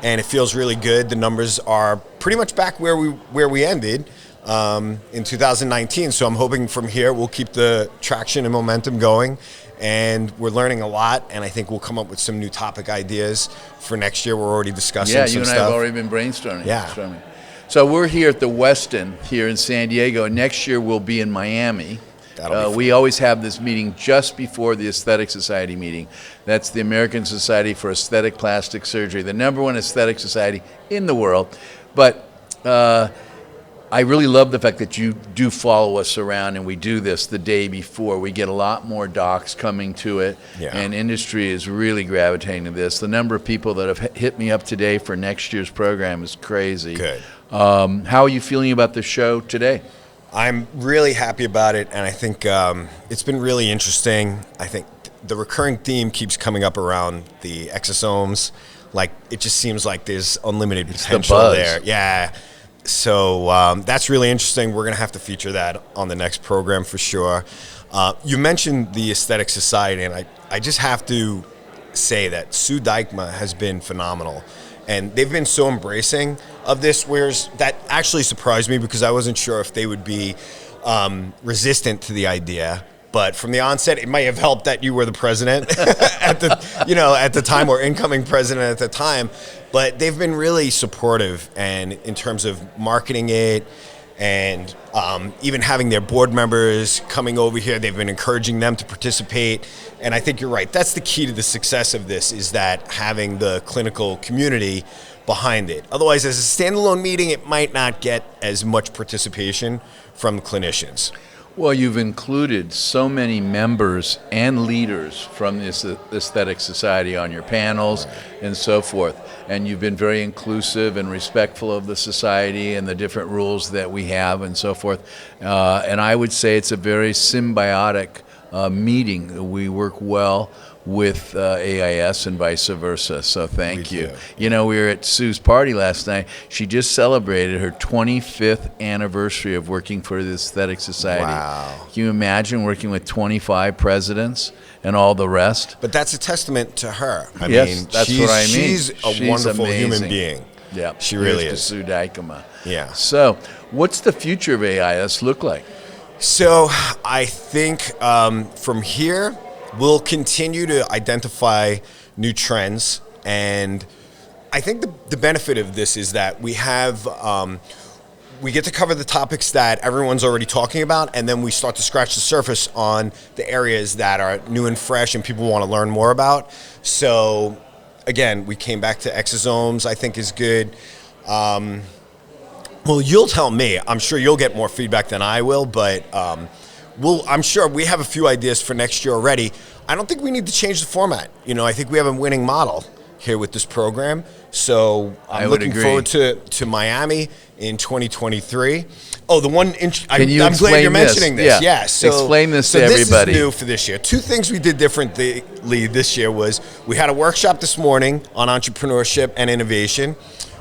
and it feels really good. The numbers are pretty much back where we ended in 2019. So I'm hoping from here we'll keep the traction and momentum going. And we're learning a lot, and I think we'll come up with some new topic ideas for next year. We're already discussing some stuff. Yeah, you and I have already been brainstorming. Yeah. So we're here at the Westin here in San Diego, and next year we'll be in Miami. We always have this meeting just before the Aesthetic Society meeting. That's the American Society for Aesthetic Plastic Surgery, the #1 aesthetic society in the world. But I really love the fact that you do follow us around, and we do this the day before. We get a lot more docs coming to it, and industry is really gravitating to this. The number of people that have hit me up today for next year's program is crazy. Good. How are you feeling about the show today? I'm really happy about it, and I think it's been really interesting. I think the recurring theme keeps coming up around the exosomes. It just seems like there's unlimited potential there. Yeah. So that's really interesting. We're going to have to feature that on the next program for sure. You mentioned the Aesthetic Society, and I just have to say that Sue Dijkma has been phenomenal. And they've been so embracing of this, whereas that actually surprised me because I wasn't sure if they would be resistant to the idea. But from the onset, it might have helped that you were the president at the time, or incoming president at the time. But they've been really supportive, and in terms of marketing it, and even having their board members coming over here, they've been encouraging them to participate. And I think you're right. That's the key to the success of this, is that having the clinical community behind it. Otherwise, as a standalone meeting, it might not get as much participation from clinicians. Well, you've included so many members and leaders from this Aesthetic Society on your panels and so forth. And you've been very inclusive and respectful of the society and the different rules that we have and so forth. And I would say it's a very symbiotic meeting. We work well with AIS and vice versa. So thank you. We were at Sue's party last night. She just celebrated her 25th anniversary of working for the Aesthetic Society. Wow. Can you imagine working with 25 presidents and all the rest? But that's a testament to her. I Yes, mean, that's what I mean. She's a wonderful amazing. human being. Yeah, she really here's is. to Sue Dijkma. Yeah. So, what's the future of AIS look like? So, I think from here, we'll continue to identify new trends, and I think the benefit of this is that we have we get to cover the topics that everyone's already talking about, and then we start to scratch the surface on the areas that are new and fresh and people want to learn more about. So again, we came back to exosomes, I think is good. Well, you'll tell me. I'm sure you'll get more feedback than I will, but I'm sure we have a few ideas for next year already. I don't think we need to change the format. I think we have a winning model here with this program. So I'm looking forward to Miami in 2023. Oh, the one I'm glad you're mentioning this. Yeah. So explain this to everybody. This is new for this year. Two things we did differently this year was we had a workshop this morning on entrepreneurship and innovation,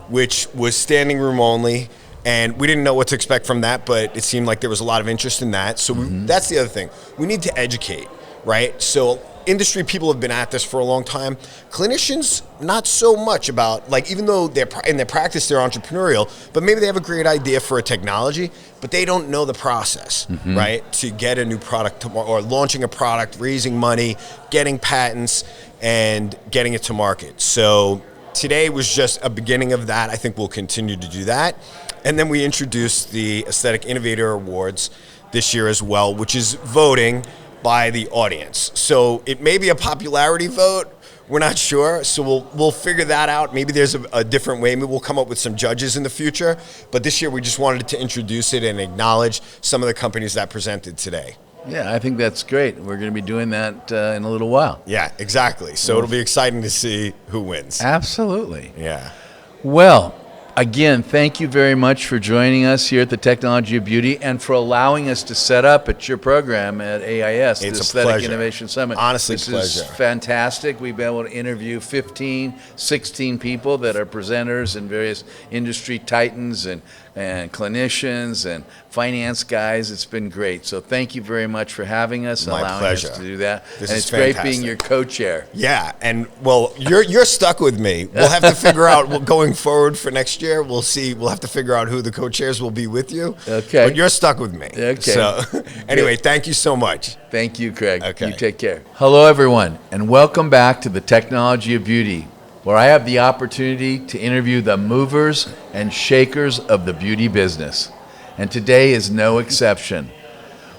which was standing room only. And we didn't know what to expect from that, but it seemed like there was a lot of interest in that. So that's the other thing. We need to educate, right? So industry people have been at this for a long time. Clinicians, not so much about, even though in their practice they're entrepreneurial, but maybe they have a great idea for a technology, but they don't know the process, right? To get a new product or launching a product, raising money, getting patents, and getting it to market. So today was just a beginning of that. I think we'll continue to do that. And then we introduced the Aesthetic Innovator Awards this year as well, which is voting by the audience. So it may be a popularity vote. We're not sure. So we'll figure that out. Maybe there's a different way. Maybe we'll come up with some judges in the future. But this year we just wanted to introduce it and acknowledge some of the companies that presented today. Yeah, I think that's great. We're going to be doing that in a little while. Yeah, exactly. So it'll be exciting to see who wins. Absolutely. Yeah. Well, again, thank you very much for joining us here at the Technology of Beauty and for allowing us to set up at your program at AIS, the Aesthetic Innovation Summit. Honestly, this pleasure. Is fantastic. We've been able to interview 15, 16 people that are presenters and various industry titans and clinicians and finance guys. It's been great. So thank you very much for having us and allowing us to do that. This and is it's fantastic. great being your co-chair. Yeah, and well, you're stuck with me. We'll have to figure out going forward for next year. We'll see. We'll have to figure out who the co-chairs will be with you. Okay. But you're stuck with me. Okay. So anyway, thank you so much. Thank you, Craig. Okay. You take care. Hello, everyone, and welcome back to the Technology of Beauty, where I have the opportunity to interview the movers and shakers of the beauty business. And today is no exception.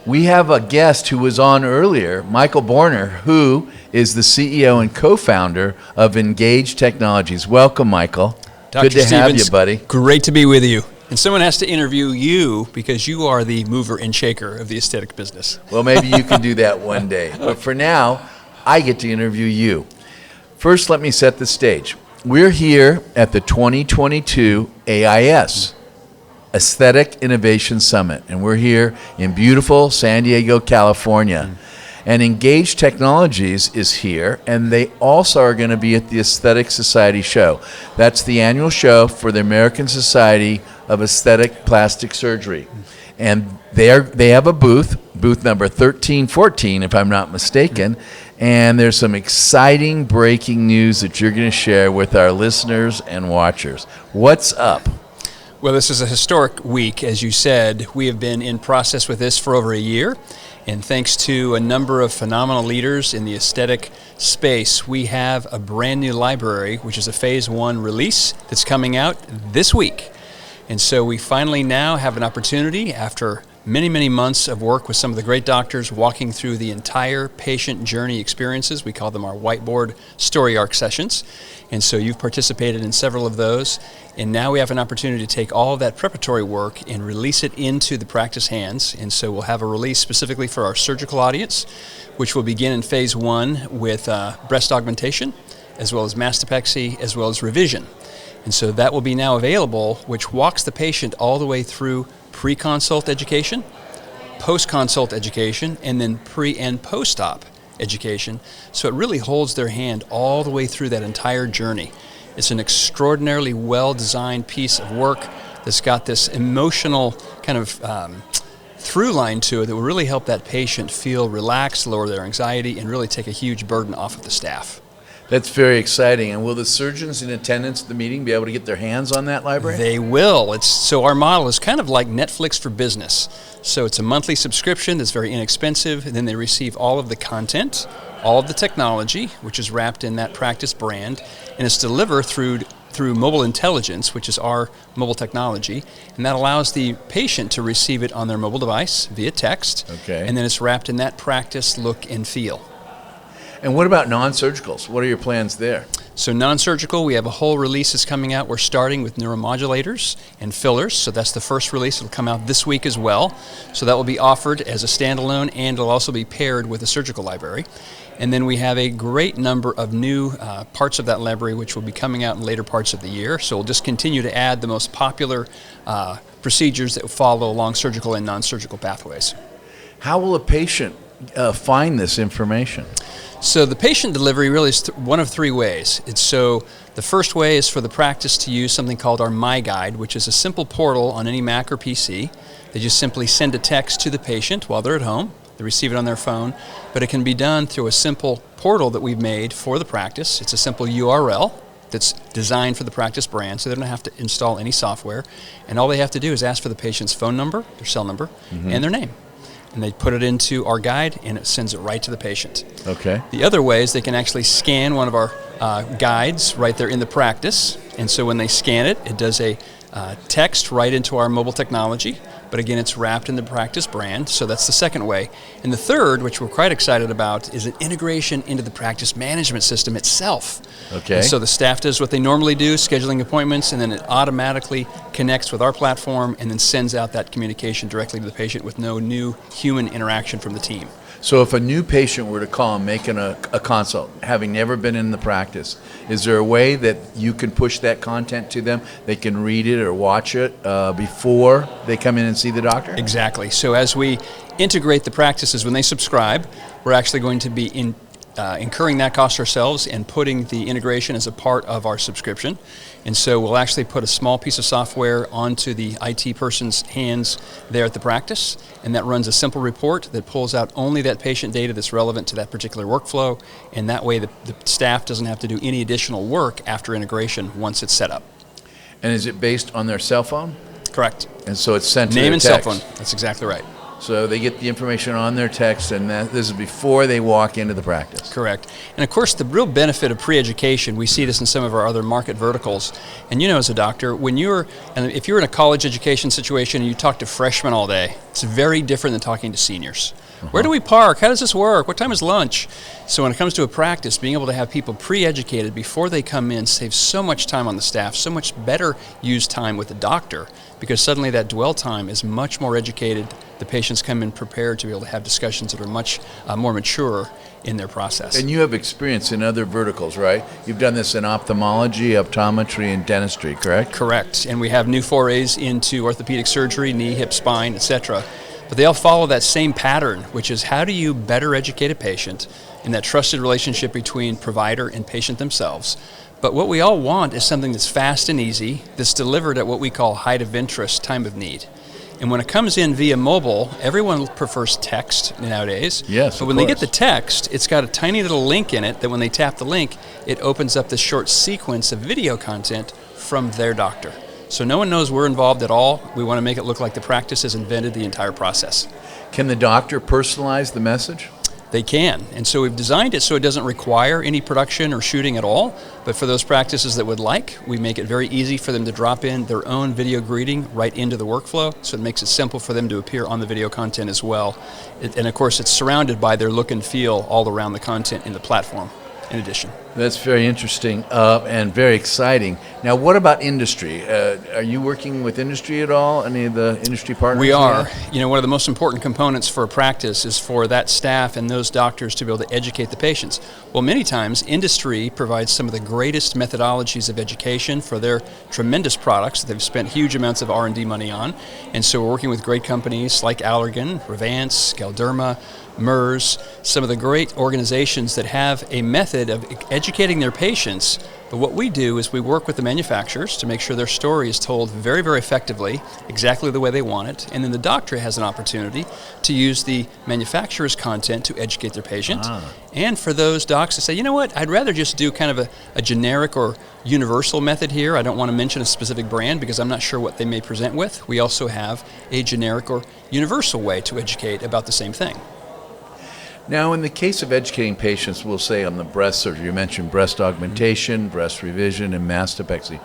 We have a guest who was on earlier, Michael Boerner, who is the CEO and co-founder of Engage Technologies. Welcome, Michael. Dr. Good to have you, Stevens, buddy. Great to be with you. And someone has to interview you because you are the mover and shaker of the aesthetic business. Well, maybe you can do that one day. But for now, I get to interview you. First, let me set the stage. We're here at the 2022 AIS, Aesthetic Innovation Summit, and we're here in beautiful San Diego, California. And Engage Technologies is here, and they also are going to be at the Aesthetic Society Show. That's the annual show for the American Society of Aesthetic Plastic Surgery. And they have a booth number 1314, if I'm not mistaken, and there's some exciting breaking news that you're going to share with our listeners and watchers. What's up? Well, this is a historic week, as you said. We have been in process with this for over a year, and thanks to a number of phenomenal leaders in the aesthetic space, we have a brand new library, which is a phase 1 release that's coming out this week. And so we finally now have an opportunity, after many, many months of work with some of the great doctors walking through the entire patient journey experiences. We call them our whiteboard story arc sessions. And so you've participated in several of those. And now we have an opportunity to take all of that preparatory work and release it into the practice hands. And so we'll have a release specifically for our surgical audience, which will begin in phase 1 with breast augmentation, as well as mastopexy, as well as revision. And so that will be now available, which walks the patient all the way through pre-consult education, post-consult education, and then pre- and post-op education. So it really holds their hand all the way through that entire journey. It's an extraordinarily well-designed piece of work that's got this emotional kind of through line to it that will really help that patient feel relaxed, lower their anxiety, and really take a huge burden off of the staff. That's very exciting. And will the surgeons in attendance at the meeting be able to get their hands on that library? They will. So our model is kind of like Netflix for business. So it's a monthly subscription that's very inexpensive, and then they receive all of the content, all of the technology, which is wrapped in that practice brand, and it's delivered through through mobile intelligence, which is our mobile technology, and that allows the patient to receive it on their mobile device via text, and then it's wrapped in that practice look and feel. And what about non-surgicals? What are your plans there? So non-surgical, we have a whole release that's coming out. We're starting with neuromodulators and fillers, so that's the first release. It'll come out this week as well. So that will be offered as a standalone, and it'll also be paired with a surgical library. And then we have a great number of new parts of that library which will be coming out in later parts of the year. So we'll just continue to add the most popular procedures that follow along surgical and non-surgical pathways. How will a patient find this information? So the patient delivery really is one of three ways. So the first way is for the practice to use something called our My Guide, which is a simple portal on any Mac or PC. They just simply send a text to the patient while they're at home. They receive it on their phone, but it can be done through a simple portal that we've made for the practice. It's a simple URL that's designed for the practice brand, so they don't have to install any software. And all they have to do is ask for the patient's phone number, their cell number, and their name. And they put it into our guide, and it sends it right to the patient. Okay. The other way is they can actually scan one of our guides right there in the practice. And so when they scan it, it does a text right into our mobile technology. But again, it's wrapped in the practice brand, so that's the second way. And the third, which we're quite excited about, is an integration into the practice management system itself. Okay. And so the staff does what they normally do, scheduling appointments, and then it automatically connects with our platform and then sends out that communication directly to the patient with no new human interaction from the team. So if a new patient were to call and make a consult, having never been in the practice, is there a way that you can push that content to them? They can read it or watch it before they come in and see the doctor? Exactly. So as we integrate the practices, when they subscribe, we're actually going to be incurring that cost ourselves and putting the integration as a part of our subscription. And so we'll actually put a small piece of software onto the IT person's hands there at the practice, and that runs a simple report that pulls out only that patient data that's relevant to that particular workflow, and that way the staff doesn't have to do any additional work after integration once it's set up. And is it based on their cell phone? Correct. And so it's sent to Name their and text. cell phone. That's exactly right. So they get the information on their text, and this is before they walk into the practice. Correct. And of course, the real benefit of pre-education, we see this in some of our other market verticals. And you know, as a doctor, if you're in a college education situation and you talk to freshmen all day, it's very different than talking to seniors. Where do we park? How does this work? What time is lunch? So when it comes to a practice, being able to have people pre-educated before they come in saves so much time on the staff, so much better used time with the doctor, because suddenly that dwell time is much more educated. The patients come in prepared to be able to have discussions that are much more mature in their process. And you have experience in other verticals, right? You've done this in ophthalmology, optometry, and dentistry, correct? Correct. And we have new forays into orthopedic surgery, knee, hip, spine, etc. But they all follow that same pattern, which is how do you better educate a patient in that trusted relationship between provider and patient themselves. But what we all want is something that's fast and easy, that's delivered at what we call height of interest, time of need. And when it comes in via mobile, everyone prefers text nowadays. Yes, but when they get the text, it's got a tiny little link in it that when they tap the link, it opens up this short sequence of video content from their doctor. So no one knows we're involved at all. We want to make it look like the practice has invented the entire process. Can the doctor personalize the message? They can. And so we've designed it so it doesn't require any production or shooting at all. But for those practices that would like, we make it very easy for them to drop in their own video greeting right into the workflow. So it makes it simple for them to appear on the video content as well. And of course, it's surrounded by their look and feel all around the content in the platform in addition. That's very interesting and very exciting. Now, what about industry? Are you working with industry at all? Any of the industry partners? We are. You know, one of the most important components for a practice is for that staff and those doctors to be able to educate the patients. Well, many times, industry provides some of the greatest methodologies of education for their tremendous products that they've spent huge amounts of R&D money on. And so we're working with great companies like Allergan, Revance, Galderma, MERS, some of the great organizations that have a method of educating their patients. But what we do is we work with the manufacturers to make sure their story is told very, very effectively, exactly the way they want it. And then the doctor has an opportunity to use the manufacturer's content to educate their patient. And for those docs that say, you know what, I'd rather just do kind of a generic or universal method here. I don't want to mention a specific brand because I'm not sure what they may present with. We also have a generic or universal way to educate about the same thing. Now, in the case of educating patients, we'll say on the breast surgery, you mentioned breast augmentation, breast revision, and mastopexy.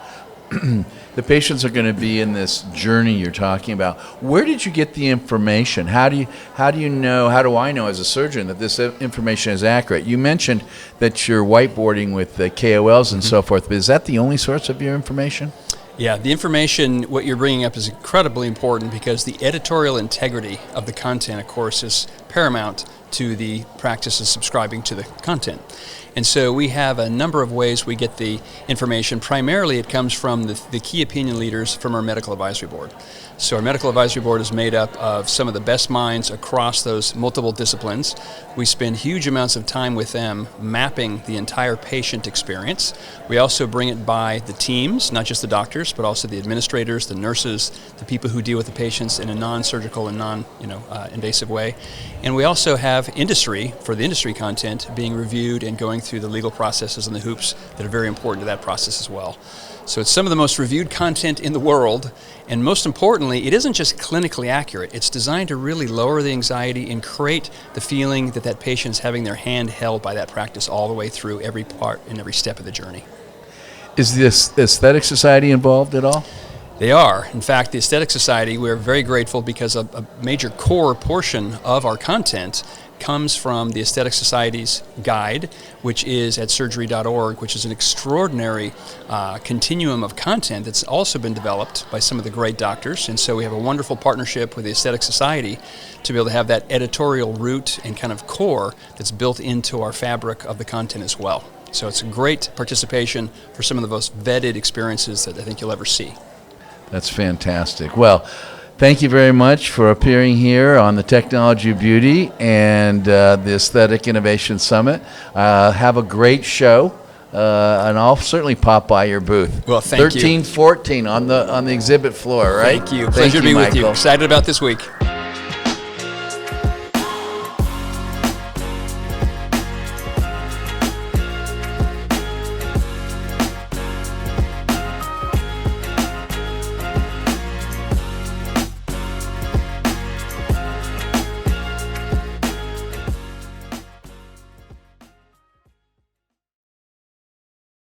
The patients are going to be in this journey you're talking about. Where did you get the information? How do you know, how do I know as a surgeon that this information is accurate? You mentioned that you're whiteboarding with the KOLs and so forth, but is that the only source of your information? Yeah, the information, what you're bringing up is incredibly important because the editorial integrity of the content, of course, is paramount to the practice of subscribing to the content. And so we have a number of ways we get the information. Primarily it comes from the key opinion leaders from our medical advisory board. So our medical advisory board is made up of some of the best minds across those multiple disciplines. We spend huge amounts of time with them mapping the entire patient experience. We also bring it by the teams, not just the doctors, but also the administrators, the nurses, the people who deal with the patients in a non-surgical and non-invasive way. And we also have industry, for the industry content, being reviewed and going through the legal processes and the hoops that are very important to that process as well. So it's some of the most reviewed content in the world, and most importantly, it isn't just clinically accurate. It's designed to really lower the anxiety and create the feeling that that patient's having their hand held by that practice all the way through every part and every step of the journey. Is the Aesthetic Society involved at all? They are. In fact, the Aesthetic Society, we're very grateful because a major core portion of our content comes from the Aesthetic Society's guide, which is at surgery.org, which is an extraordinary continuum of content that's also been developed by some of the great doctors. And so we have a wonderful partnership with the Aesthetic Society to be able to have that editorial root and kind of core that's built into our fabric of the content as well. So it's a great participation for some of the most vetted experiences that I think you'll ever see. That's fantastic. Well, thank you very much for appearing here on the Technology of Beauty and the Aesthetic Innovation Summit. Have a great show, and I'll certainly pop by your booth. Well, thank you. 1314 on the exhibit floor, right? Thank you. Pleasure to be with you. Excited about this week.